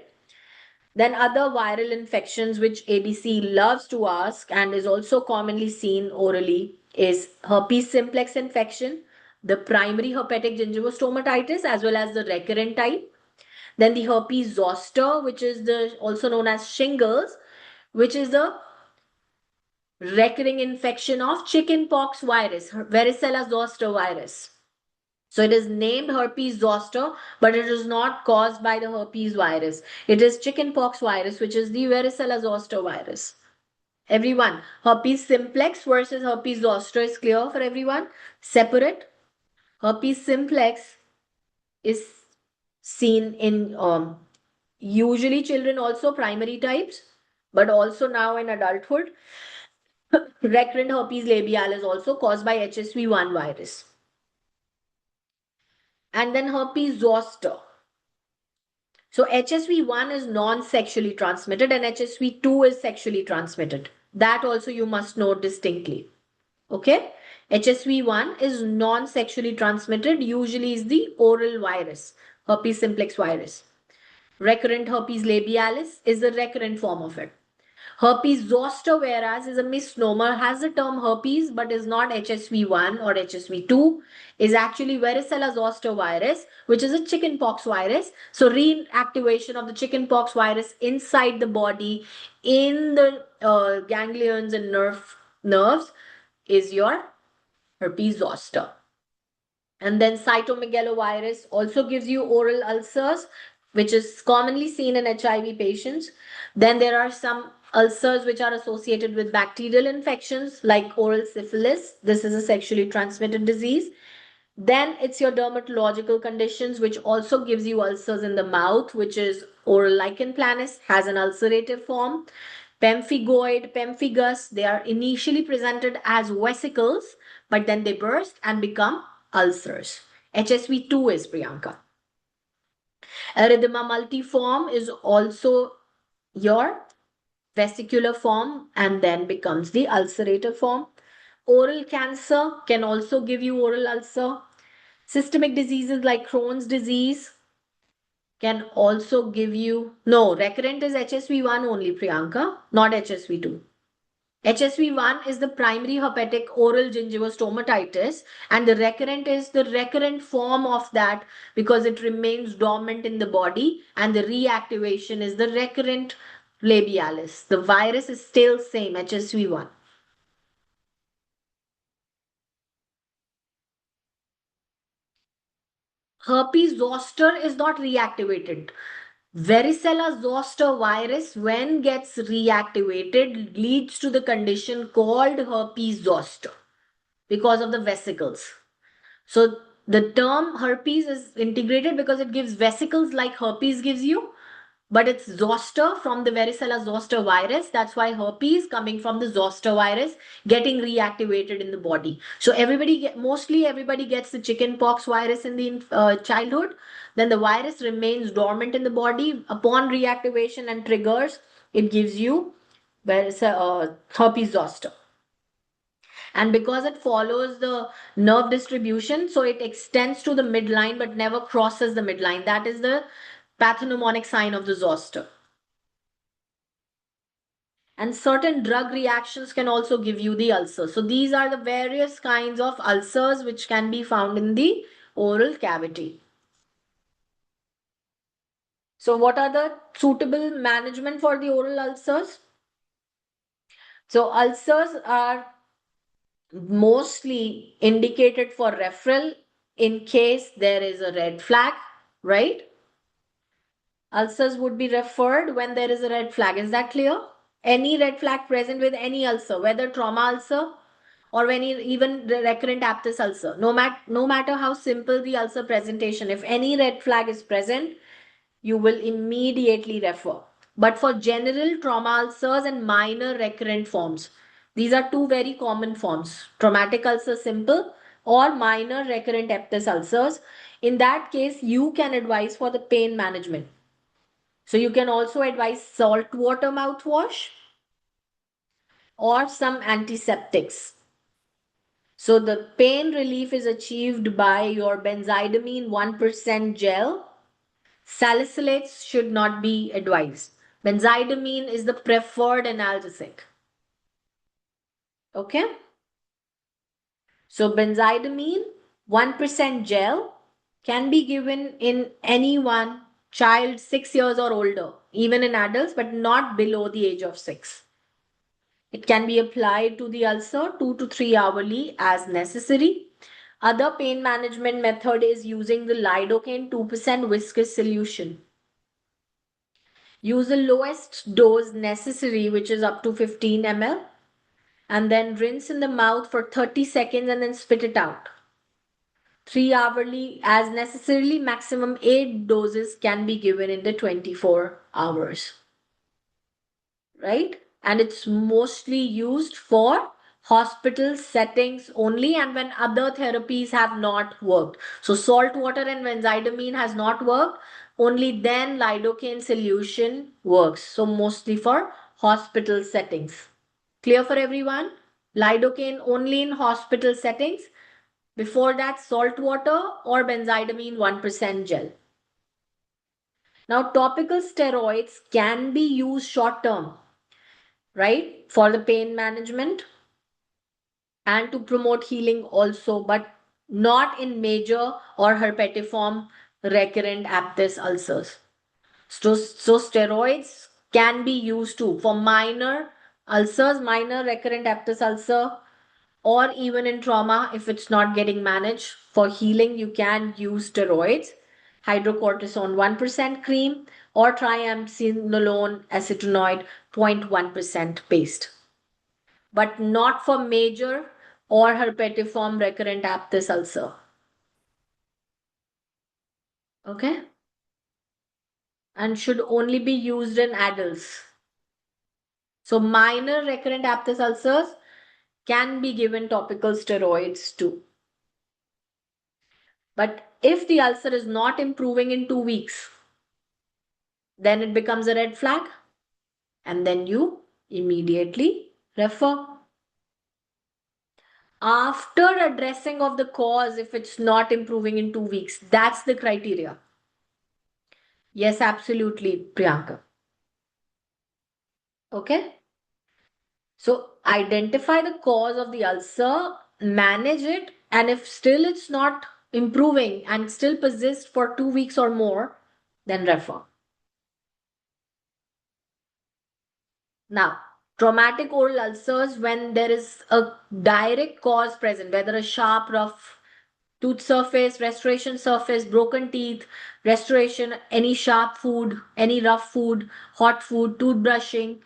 Then other viral infections which ABC loves to ask and is also commonly seen orally is herpes simplex infection, the primary herpetic gingivostomatitis as well as the recurrent type. Then the herpes zoster, which is the also known as shingles, which is the recurring infection of chickenpox virus, varicella zoster virus. So it is named herpes zoster, but it is not caused by the herpes virus. It is chickenpox virus, which is the varicella zoster virus. Everyone, herpes simplex versus herpes zoster is clear for everyone. Separate. Herpes simplex is seen in usually children also primary types, but also now in adulthood. Recurrent herpes labial is also caused by HSV1 virus. And then herpes zoster. So HSV1 is non-sexually transmitted and HSV2 is sexually transmitted. That also you must know distinctly. Okay? HSV1 is non-sexually transmitted, usually is the oral virus, herpes simplex virus. Recurrent herpes labialis is the recurrent form of it. Herpes zoster, whereas is a misnomer, has the term herpes but is not HSV1 or HSV2, is actually varicella zoster virus, which is a chickenpox virus. So reactivation of the chickenpox virus inside the body in the ganglions and nerves is your herpes zoster. And then cytomegalovirus also gives you oral ulcers, which is commonly seen in HIV patients. Then there are some ulcers which are associated with bacterial infections like oral syphilis. This is a sexually transmitted disease. Then it's your dermatological conditions, which also gives you ulcers in the mouth, which is oral lichen planus, has an ulcerative form. Pemphigoid, pemphigus, they are initially presented as vesicles, but then they burst and become ulcers. HSV2 is Priyanka. Erythema multiforme is also your vesicular form and then becomes the ulcerative form. Oral cancer can also give you oral ulcer. Systemic diseases like Crohn's disease can also give you, no, recurrent is HSV1 only, Priyanka, not HSV2. HSV1 is the primary herpetic oral gingivostomatitis, and the recurrent is the recurrent form of that because it remains dormant in the body, and the reactivation is the recurrent labialis. The virus is still same, HSV1. Herpes zoster is not reactivated. Varicella zoster virus, when gets reactivated, leads to the condition called herpes zoster because of the vesicles. So the term herpes is integrated because it gives vesicles like herpes gives you, but it's zoster from the varicella zoster virus. That's why herpes coming from the zoster virus getting reactivated in the body. So mostly everybody gets the chickenpox virus in the childhood. Then the virus remains dormant in the body. Upon reactivation and triggers, it gives you herpes zoster. And because it follows the nerve distribution, so it extends to the midline but never crosses the midline. That is the pathognomonic sign of the zoster. And certain drug reactions can also give you the ulcer. So these are the various kinds of ulcers which can be found in the oral cavity. So what are the suitable management for the oral ulcers? So ulcers are mostly indicated for referral in case there is a red flag, right? Ulcers would be referred when there is a red flag. Is that clear? Any red flag present with any ulcer, whether trauma ulcer or any even recurrent aphthous ulcer, no matter how simple the ulcer presentation, if any red flag is present, you will immediately refer. But for general trauma ulcers and minor recurrent forms, these are two very common forms, traumatic ulcer simple or minor recurrent aphthous ulcers. In that case, you can advise for the pain management. So you can also advise salt water mouthwash. or some antiseptics. So the pain relief is achieved by your benzidamine 1% gel. Salicylates should not be advised. Benzidamine is the preferred analgesic. Okay? So benzidamine 1% gel can be given in anyone, child 6 years or older, even in adults, but not below the age of 6. It can be applied to the ulcer 2 to 3 hourly as necessary. Other pain management method is using the lidocaine 2% viscous solution. Use the lowest dose necessary, which is up to 15 ml, and then rinse in the mouth for 30 seconds and then spit it out. 3 hourly as necessarily, maximum 8 doses can be given in the 24 hours. Right? And it's mostly used for hospital settings only and when other therapies have not worked. So salt water and benzidamine has not worked, only then lidocaine solution works. So mostly for hospital settings. Clear for everyone? Lidocaine only in hospital settings. Before that, salt water or benzidamine 1% gel. Now, topical steroids can be used short term, right, for the pain management and to promote healing also, but not in major or herpetiform recurrent aphthous ulcers. So steroids can be used too for minor ulcers, minor recurrent aphthous ulcer, or even in trauma if it's not getting managed. For healing, you can use steroids, hydrocortisone 1% cream, or triamcinolone acetonoid 0.1% paste, but not for major or herpetiform recurrent aphthous ulcer. Okay? And should only be used in adults. So minor recurrent aphthous ulcers can be given topical steroids too. But if the ulcer is not improving in 2 weeks, then it becomes a red flag, and then you immediately refer. After addressing of the cause, if it's not improving in 2 weeks, that's the criteria. Yes, absolutely, Priyanka. Okay. So identify the cause of the ulcer, manage it, and if still it's not improving and still persists for 2 weeks or more, then refer. Now, traumatic oral ulcers, when there is a direct cause present, whether a sharp, rough tooth surface, restoration surface, broken teeth, restoration, any sharp food, any rough food, hot food, toothbrushing,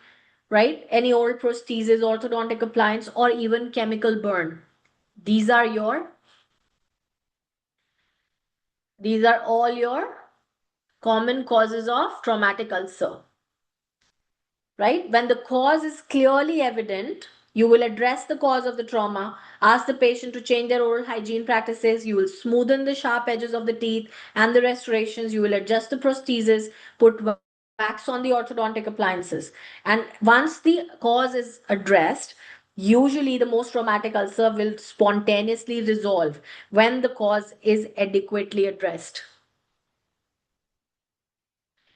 right? Any oral prosthesis, orthodontic appliance, or even chemical burn. These are all your common causes of traumatic ulcer. Right? When the cause is clearly evident, you will address the cause of the trauma, ask the patient to change their oral hygiene practices, you will smoothen the sharp edges of the teeth and the restorations, you will adjust the prosthesis, put wax on the orthodontic appliances. And once the cause is addressed, usually the most traumatic ulcer will spontaneously resolve when the cause is adequately addressed.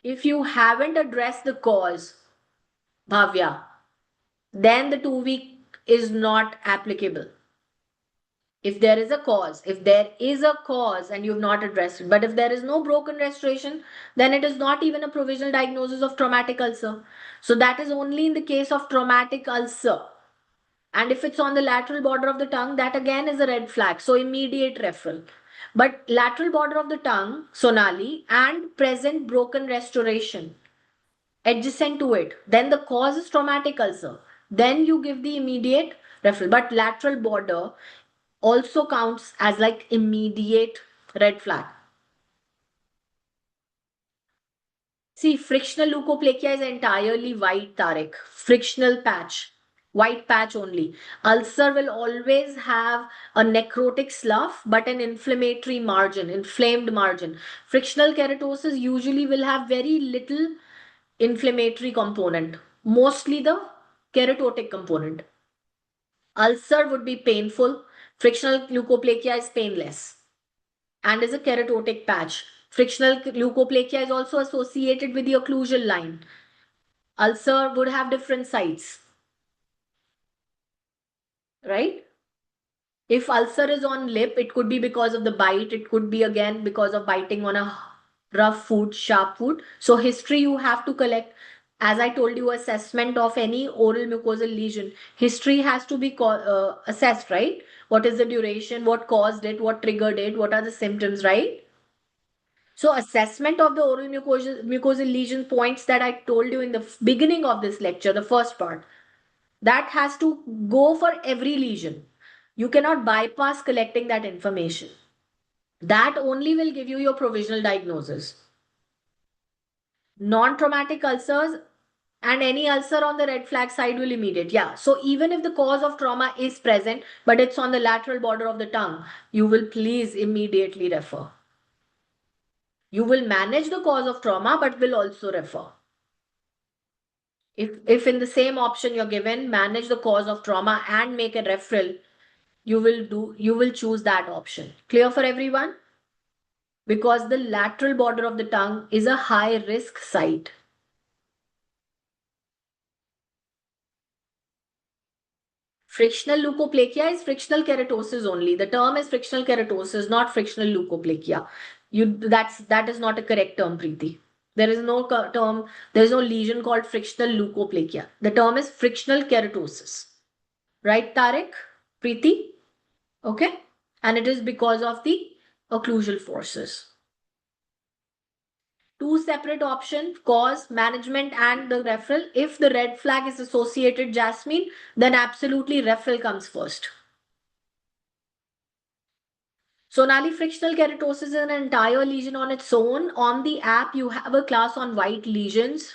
If you haven't addressed the cause, Bhavya, then the 2 week is not applicable. If there is a cause and you've not addressed it, but if there is no broken restoration, then it is not even a provisional diagnosis of traumatic ulcer. So that is only in the case of traumatic ulcer. And if it's on the lateral border of the tongue, that again is a red flag. So immediate referral. But lateral border of the tongue, Sonali, and present broken restoration adjacent to it, then the cause is traumatic ulcer, then you give the immediate referral. But lateral border also counts as like immediate red flag. See, frictional leukoplakia is entirely white, Tarek. Frictional patch, white patch only. Ulcer will always have a necrotic slough but an inflammatory margin, inflamed margin. Frictional keratosis usually will have very little inflammatory component, mostly the keratotic component. Ulcer would be painful. Frictional leukoplakia is painless and is a keratotic patch. Frictional leukoplakia is also associated with the occlusal line. Ulcer would have different sites, right? If ulcer is on lip, it could be because of the bite. It could be again because of biting on a rough food, sharp food. So history you have to collect. As I told you, assessment of any oral mucosal lesion, history has to be assessed, right? What is the duration? What caused it? What triggered it? What are the symptoms, right? So assessment of the oral mucosal lesion points that I told you in the beginning of this lecture, the first part, that has to go for every lesion. You cannot bypass collecting that information. That only will give you your provisional diagnosis. Non-traumatic ulcers and any ulcer on the red flag side will immediate. Yeah. So even if the cause of trauma is present, but it's on the lateral border of the tongue, you will please immediately refer. You will manage the cause of trauma, but will also refer. If in the same option you're given, manage the cause of trauma and make a referral, you will choose that option. Clear for everyone? Because the lateral border of the tongue is a high risk site. Frictional leukoplakia is frictional keratosis only. The term is frictional keratosis, not frictional leukoplakia. That is not a correct term, Preeti. There is no term, there is no lesion called frictional leukoplakia. The term is frictional keratosis. Right, Tarek? Preeti? Okay? And it is because of the occlusal forces. Two separate options, cause, management, and the referral. If the red flag is associated, Jasmine, then absolutely referral comes first. Sonali, frictional keratosis is an entire lesion on its own. On the app, you have a class on white lesions.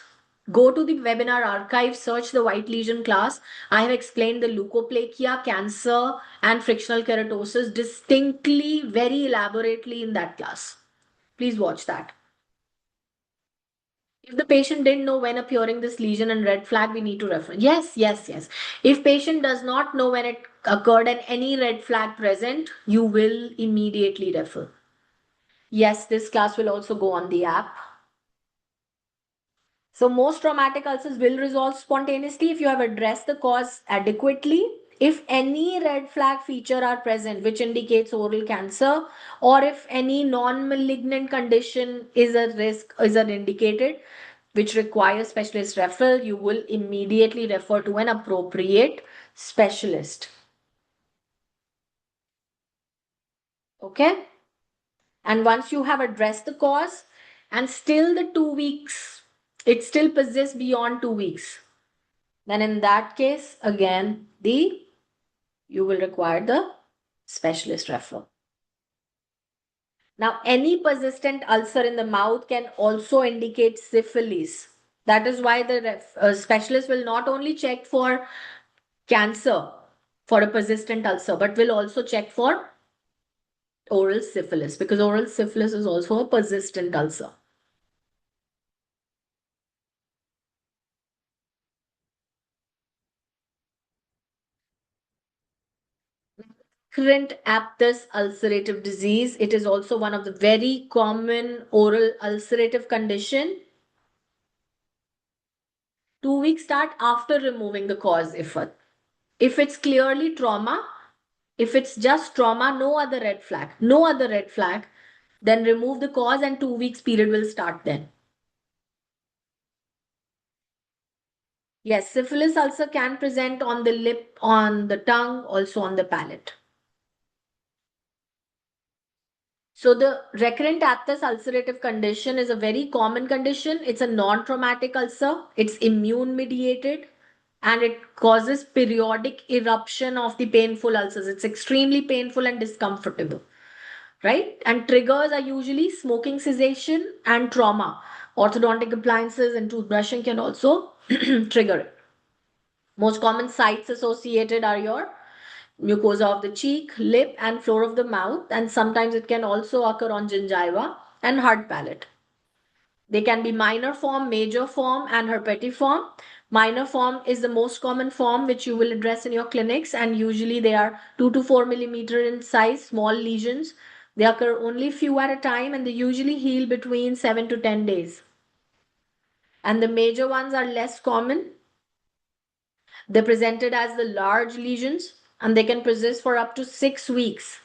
Go to the webinar archive, search the white lesion class. I have explained the leukoplakia, cancer, and frictional keratosis distinctly, very elaborately in that class. Please watch that. If the patient didn't know when appearing this lesion and red flag, we need to refer. Yes, yes, yes. If patient does not know when it occurred and any red flag present, you will immediately refer. Yes, this class will also go on the app. So most traumatic ulcers will resolve spontaneously if you have addressed the cause adequately. If any red flag feature are present, which indicates oral cancer, or if any non-malignant condition is a risk, is an indicated, which requires specialist referral, you will immediately refer to an appropriate specialist. Okay? And once you have addressed the cause and still the 2 weeks, it still persists beyond 2 weeks, then in that case, again, you will require the specialist referral. Now, any persistent ulcer in the mouth can also indicate syphilis. That is why the specialist will not only check for cancer for a persistent ulcer, but will also check for oral syphilis, because oral syphilis is also a persistent ulcer. Recurrent aphthous ulcerative disease. It is also one of the very common oral ulcerative condition. 2 weeks start after removing the cause if it's clearly trauma. If it's just trauma, no other red flag, then remove the cause and 2 weeks period will start then. Yes, syphilis ulcer can present on the lip, on the tongue, also on the palate. So the recurrent aphthous ulcerative condition is a very common condition. It's a non-traumatic ulcer. It's immune mediated and it causes periodic eruption of the painful ulcers. It's extremely painful and discomfortable, right? And triggers are usually smoking cessation and trauma. Orthodontic appliances and toothbrushing can also trigger it. Most common sites associated are your mucosa of the cheek, lip, and floor of the mouth, and sometimes it can also occur on gingiva and hard palate. They can be minor form, major form, and herpetiform. Minor form is the most common form which you will address in your clinics, and usually they are 2 to 4 millimeter in size, small lesions. They occur only few at a time and they usually heal between 7 to 10 days. And the major ones are less common. They're presented as the large lesions and they can persist for up to 6 weeks.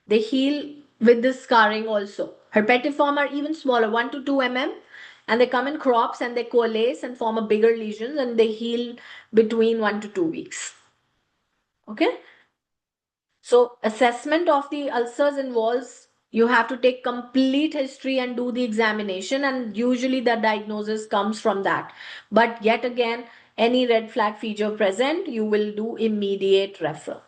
They heal with the scarring also. Herpetiform are even smaller, 1 to 2 mm, and they come in crops and they coalesce and form a bigger lesions and they heal between 1 to 2 weeks. Okay? So assessment of the ulcers involves you have to take complete history and do the examination, and usually the diagnosis comes from that. But yet again, any red flag feature present, you will do immediate referral.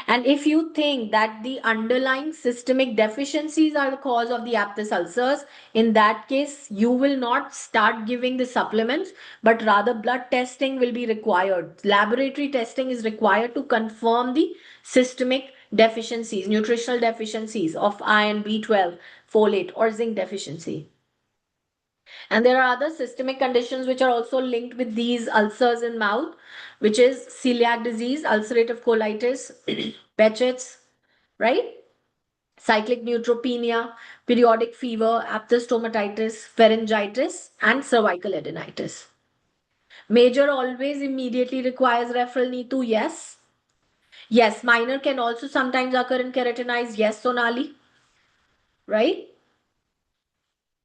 And if you think that the underlying systemic deficiencies are the cause of the aphthous ulcers, in that case, you will not start giving the supplements, but rather blood testing will be required. Laboratory testing is required to confirm the systemic deficiencies, nutritional deficiencies of iron, B12, folate, or zinc deficiency. And there are other systemic conditions which are also linked with these ulcers in mouth, which is celiac disease, ulcerative colitis, Behçet's, right? Cyclic neutropenia, periodic fever, aphthous stomatitis, pharyngitis, and cervical adenitis. Major always immediately requires referral, Neetu, yes. Yes, minor can also sometimes occur in keratinized, yes, Sonali, right?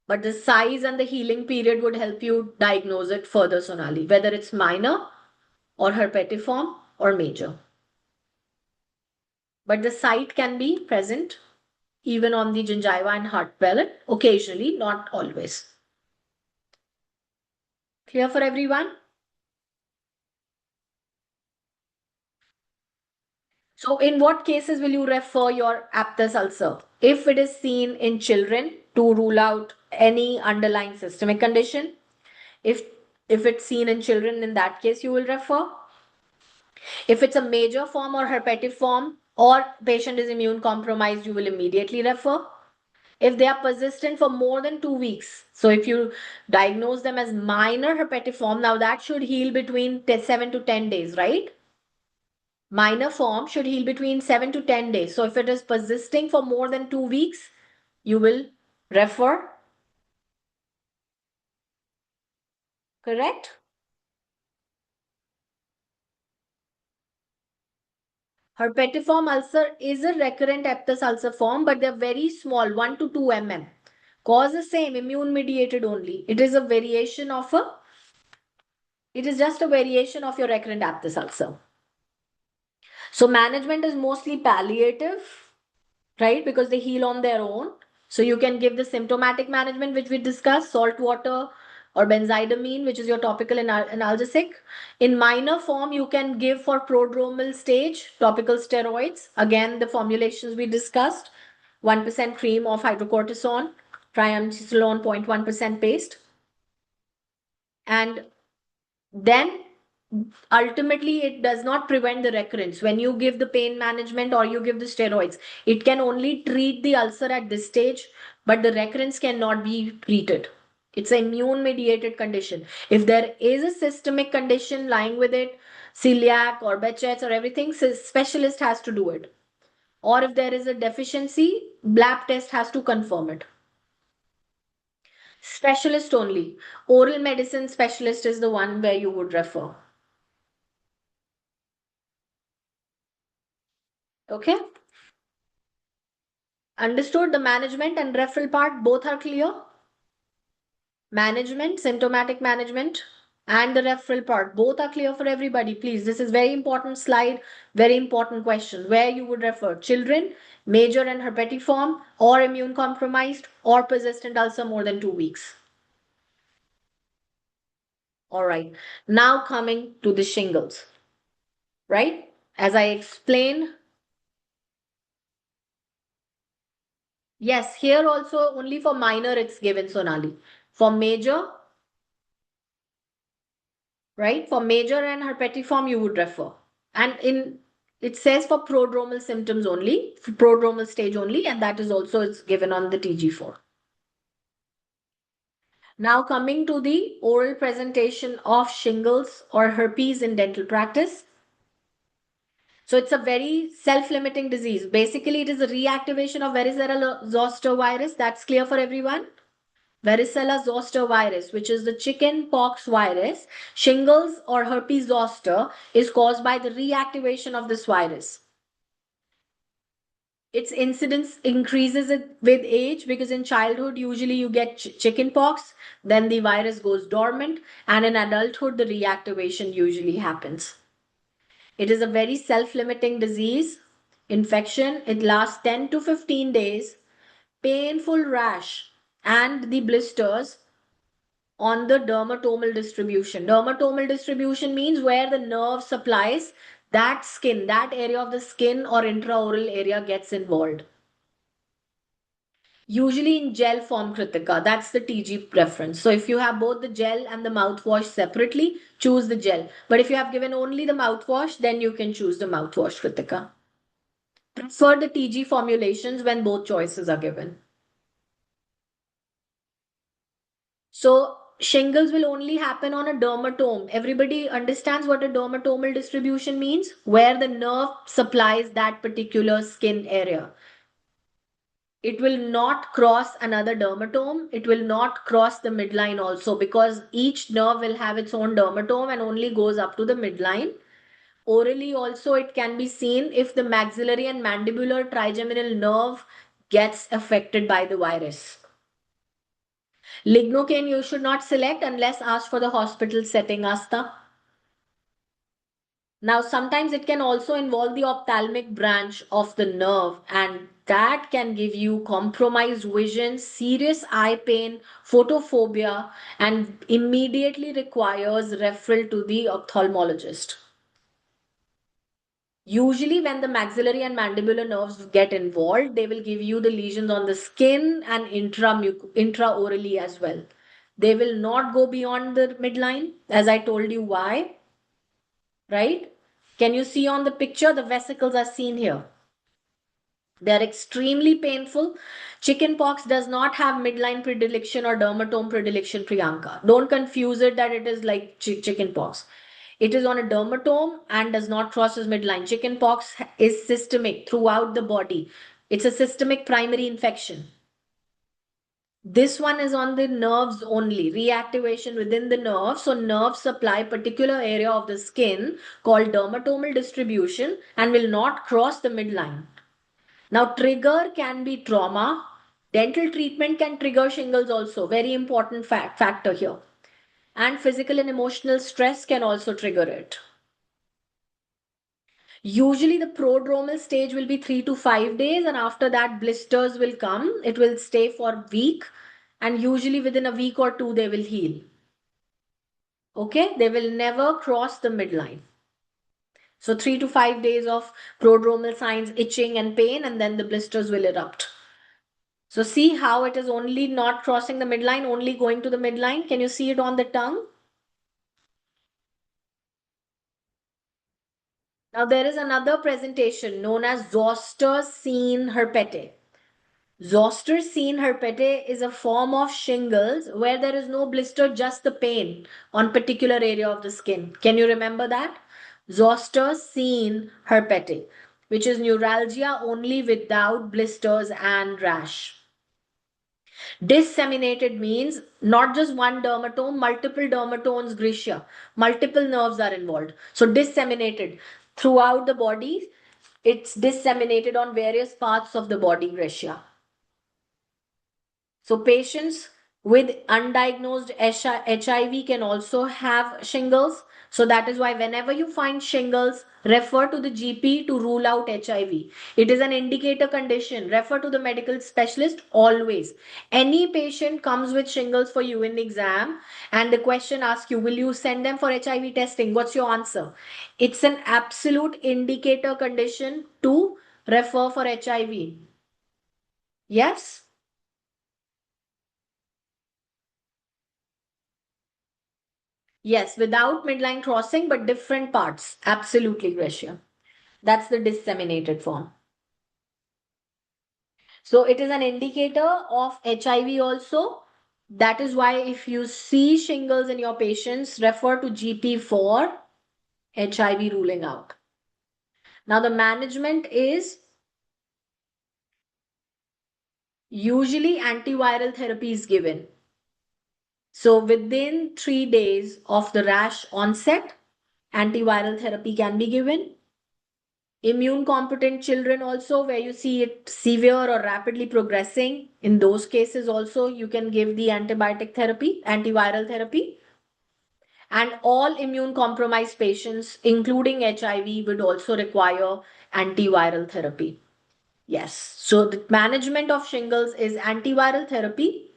But the size and the healing period would help you diagnose it further, Sonali, whether it's minor or herpetiform or major. But the site can be present even on the gingiva and heart palate, occasionally, not always. Clear for everyone? So in what cases will you refer your aphthous ulcer? If it is seen in children, to rule out any underlying systemic condition. If it's seen in children, in that case you will refer. If it's a major form or herpetiform or patient is immune compromised, you will immediately refer. If they are persistent for more than 2 weeks, so if you diagnose them as minor herpetiform, now that should heal between 7 to 10 days, right? Minor form should heal between 7 to 10 days. So if it is persisting for more than 2 weeks, you will refer. Correct? Herpetiform ulcer is a recurrent aphthous ulcer form, but they're very small, 1 to 2 mm. Cause the same, immune mediated only. It is just a variation of your recurrent aphthous ulcer. So management is mostly palliative, right? Because they heal on their own. So you can give the symptomatic management, which we discussed, salt water or benzidamine, which is your topical analgesic. In minor form, you can give for prodromal stage topical steroids. Again, the formulations we discussed, 1% cream of hydrocortisone, triamcinolone 0.1% paste. And then ultimately it does not prevent the recurrence. When you give the pain management or you give the steroids, it can only treat the ulcer at this stage, but the recurrence cannot be treated. It's an immune mediated condition. If there is a systemic condition lying with it, celiac or Behçet's or everything, specialist has to do it. Or if there is a deficiency, lab test has to confirm it. Specialist only. Oral medicine specialist is the one where you would refer. Okay? Understood. The management and referral part both are clear. Management, symptomatic management, and the referral part both are clear for everybody. Please, this is very important slide, very important question. Where you would refer children, major and herpetiform, or immune compromised, or persistent ulcer more than 2 weeks. All right. Now coming to the shingles, right? As I explained, yes, here also only for minor it's given, Sonali. For major, right? For major and herpetiform, you would refer. And in it says for prodromal symptoms only, for prodromal stage only, and that is also it's given on the TG4. Now, coming to the oral presentation of shingles or herpes in dental practice. So, it's a very self limiting disease. Basically, it is a reactivation of varicella zoster virus. That's clear for everyone. Varicella zoster virus, which is the chicken pox virus. Shingles or herpes zoster is caused by the reactivation of this virus. Its incidence increases with age because in childhood usually you get chicken pox, then the virus goes dormant, and in adulthood the reactivation usually happens. It is a very self-limiting disease infection. It lasts 10 to 15 days. Painful rash and the blisters on the dermatomal distribution. Dermatomal distribution means where the nerve supplies that skin, that area of the skin or intraoral area gets involved. Usually in gel form, Kritika. That's the TG preference. So if you have both the gel and the mouthwash separately, choose the gel. But if you have given only the mouthwash, then you can choose the mouthwash, Kritika. Prefer the TG formulations when both choices are given. So shingles will only happen on a dermatome. Everybody understands what a dermatomal distribution means? Where the nerve supplies that particular skin area. It will not cross another dermatome. It will not cross the midline also because each nerve will have its own dermatome and only goes up to the midline. Orally also it can be seen if the maxillary and mandibular trigeminal nerve gets affected by the virus. Lignocaine you should not select unless asked for the hospital setting, Asta. Now, sometimes it can also involve the ophthalmic branch of the nerve, and that can give you compromised vision, serious eye pain, photophobia, and immediately requires referral to the ophthalmologist. Usually, when the maxillary and mandibular nerves get involved, they will give you the lesions on the skin and intraorally as well. They will not go beyond the midline, as I told you why, right? Can you see on the picture? The vesicles are seen here. They are extremely painful. Chickenpox does not have midline predilection or dermatome predilection, Priyanka. Don't confuse it that it is like chickenpox. It is on a dermatome and does not cross as midline. Chickenpox is systemic throughout the body. It's a systemic primary infection. This one is on the nerves only, reactivation within the nerve. So nerves supply particular area of the skin called dermatomal distribution and will not cross the midline. Now trigger can be trauma. Dental treatment can trigger shingles also. Very important factor here. And physical and emotional stress can also trigger it. Usually the prodromal stage will be 3 to 5 days, and after that blisters will come. It will stay for a week, and usually within a week or two they will heal. Okay, they will never cross the midline. So 3 to 5 days of prodromal signs, itching and pain, and then the blisters will erupt. So see how it is only not crossing the midline, only going to the midline. Can you see it on the tongue? Now there is another presentation known as zoster-Seen herpete. Zoster-Seen herpete is a form of shingles where there is no blister, just the pain on particular area of the skin. Can you remember that? Zoster-Seen herpete, which is neuralgia only without blisters and rash. Disseminated means not just one dermatome, multiple dermatomes, Grisha. Multiple nerves are involved. So disseminated throughout the body. It's disseminated on various parts of the body, Grisha. So patients with undiagnosed HIV can also have shingles. So that is why whenever you find shingles, refer to the GP to rule out HIV. It is an indicator condition. Refer to the medical specialist always. Any patient comes with shingles for you in the exam and the question asks you, will you send them for HIV testing? What's your answer? It's an absolute indicator condition to refer for HIV. Yes? Yes, without midline crossing, but different parts. Absolutely, Gracia. That's the disseminated form. So it is an indicator of HIV also, That is why if you see shingles in your patients, refer to GP for HIV ruling out. Now, the management is usually antiviral therapy is given. So, within 3 days of the rash onset, antiviral therapy can be given. Immune competent children also, where you see it severe or rapidly progressing, in those cases also you can give the antibiotic therapy, antiviral therapy. And all immune compromised patients, including HIV, would also require antiviral therapy. Yes. So the management of shingles is antiviral therapy.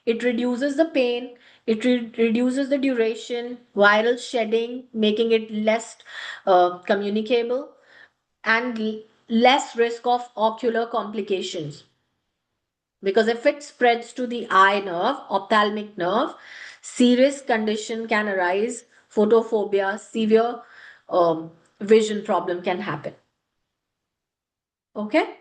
It reduces the pain. It reduces the duration, viral shedding, making it less communicable, and less risk of ocular complications. Because if it spreads to the eye nerve, ophthalmic nerve, serious condition can arise, photophobia, severe vision problem can happen. Okay?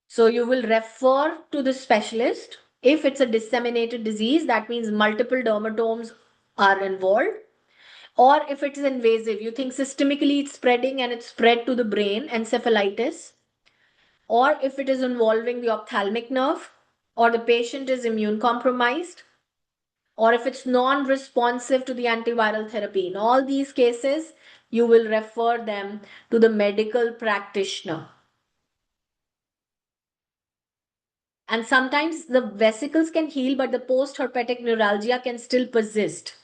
So you will refer to the specialist. If it's a disseminated disease, that means multiple dermatomes are involved. Or if it is invasive, you think systemically it's spreading and it's spread to the brain, encephalitis. Or if it is involving the ophthalmic nerve, or the patient is immune compromised, or if it's non-responsive to the antiviral therapy. In all these cases, you will refer them to the medical practitioner. And sometimes the vesicles can heal, but the post-herpetic neuralgia can still persist.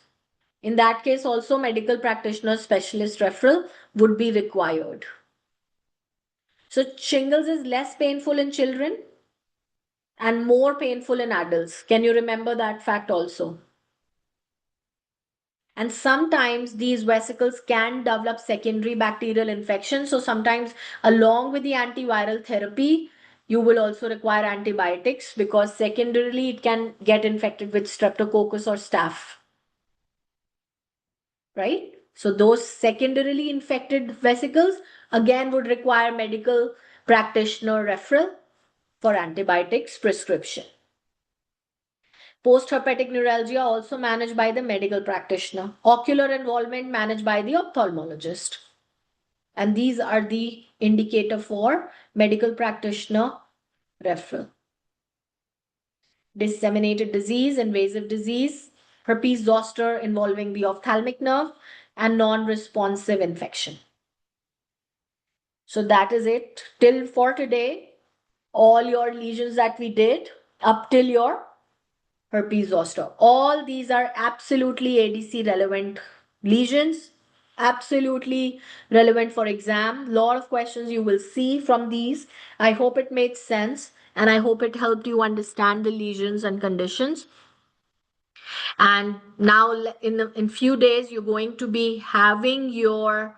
In that case, also medical practitioner specialist referral would be required. So shingles is less painful in children and more painful in adults. Can you remember that fact also? And sometimes these vesicles can develop secondary bacterial infection. So sometimes along with the antiviral therapy, you will also require antibiotics because secondarily it can get infected with streptococcus or staph. Right? So those secondarily infected vesicles again would require medical practitioner referral for antibiotics prescription. Post-herpetic neuralgia also managed by the medical practitioner. Ocular involvement managed by the ophthalmologist. And these are the indicator for medical practitioner referral. Disseminated disease, invasive disease, herpes zoster involving the ophthalmic nerve, and non-responsive infection. So that is it till for today. All your lesions that we did up till your herpes zoster. All these are absolutely ADC relevant lesions, absolutely relevant for exam. Lot of questions you will see from these. I hope it made sense and I hope it helped you understand the lesions and conditions. And now in few days you're going to be having your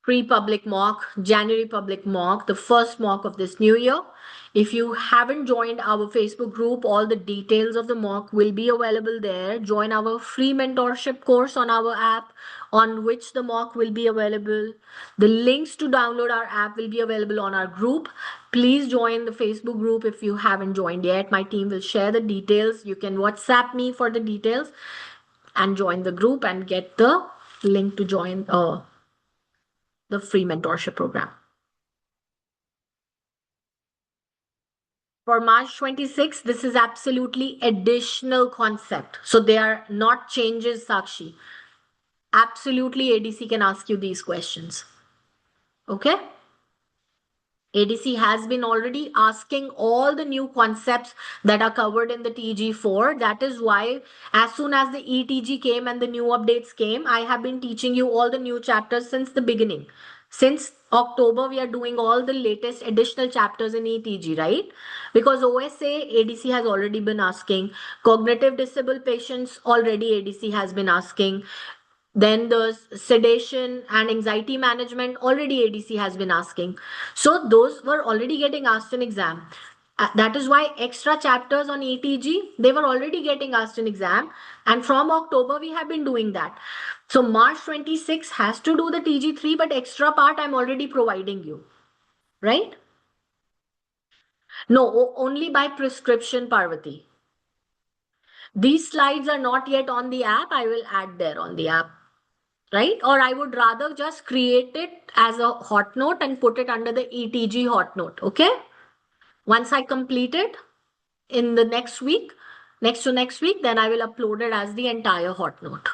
pre-public mock, January public mock, the first mock of this new year. If you haven't joined our Facebook group, all the details of the mock will be available there. Join our free mentorship course on our app on which the mock will be available. The links to download our app will be available on our group. Please join the Facebook group if you haven't joined yet. My team will share the details. You can WhatsApp me for the details and join the group and get the link to join the free mentorship program. For March 26, this is absolutely additional concept. So they are not changes, Sakshi. Absolutely, ADC can ask you these questions. Okay? ADC has been already asking all the new concepts that are covered in the TG4. That is why as soon as the ETG came and the new updates came, I have been teaching you all the new chapters since the beginning. Since October, we are doing all the latest additional chapters in ETG, right? Because OSA, ADC has already been asking. Cognitive disabled patients, already ADC has been asking. Then the sedation and anxiety management, already ADC has been asking. So those were already getting asked in exam. That is why extra chapters on ETG, they were already getting asked in exam. And from October, we have been doing that. So March 26 has to do the TG3, but extra part I'm already providing you. right? No, only by prescription, Parvati. These slides are not yet on the app. I will add there on the app, right? Or I would rather just create it as a hot note and put it under the ETG hot note. Okay. Once I complete it in the next week, next to next week, then I will upload it as the entire hot note.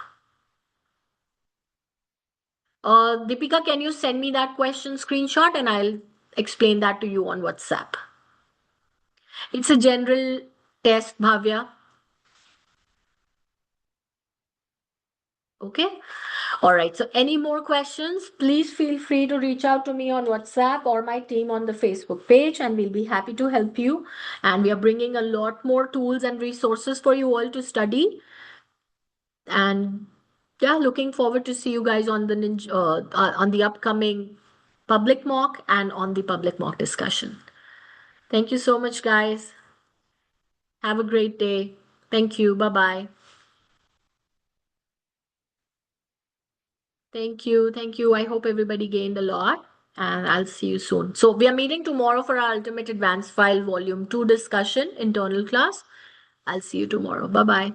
Deepika, can you send me that question screenshot and I'll explain that to you on WhatsApp? It's a general test, Bhavya. Okay. All right. So, any more questions? Please feel free to reach out to me on WhatsApp or my team on the Facebook page, and we'll be happy to help you. And we are bringing a lot more tools and resources for you all to study. And yeah, looking forward to see you guys on the on the upcoming public mock and on the public mock discussion. Thank you so much, guys. Have a great day. Thank you. Bye bye. Thank you. Thank you. I hope everybody gained a lot, and I'll see you soon. So, we are meeting tomorrow for our Ultimate Advanced File Volume 2 discussion, internal class. I'll see you tomorrow. Bye bye.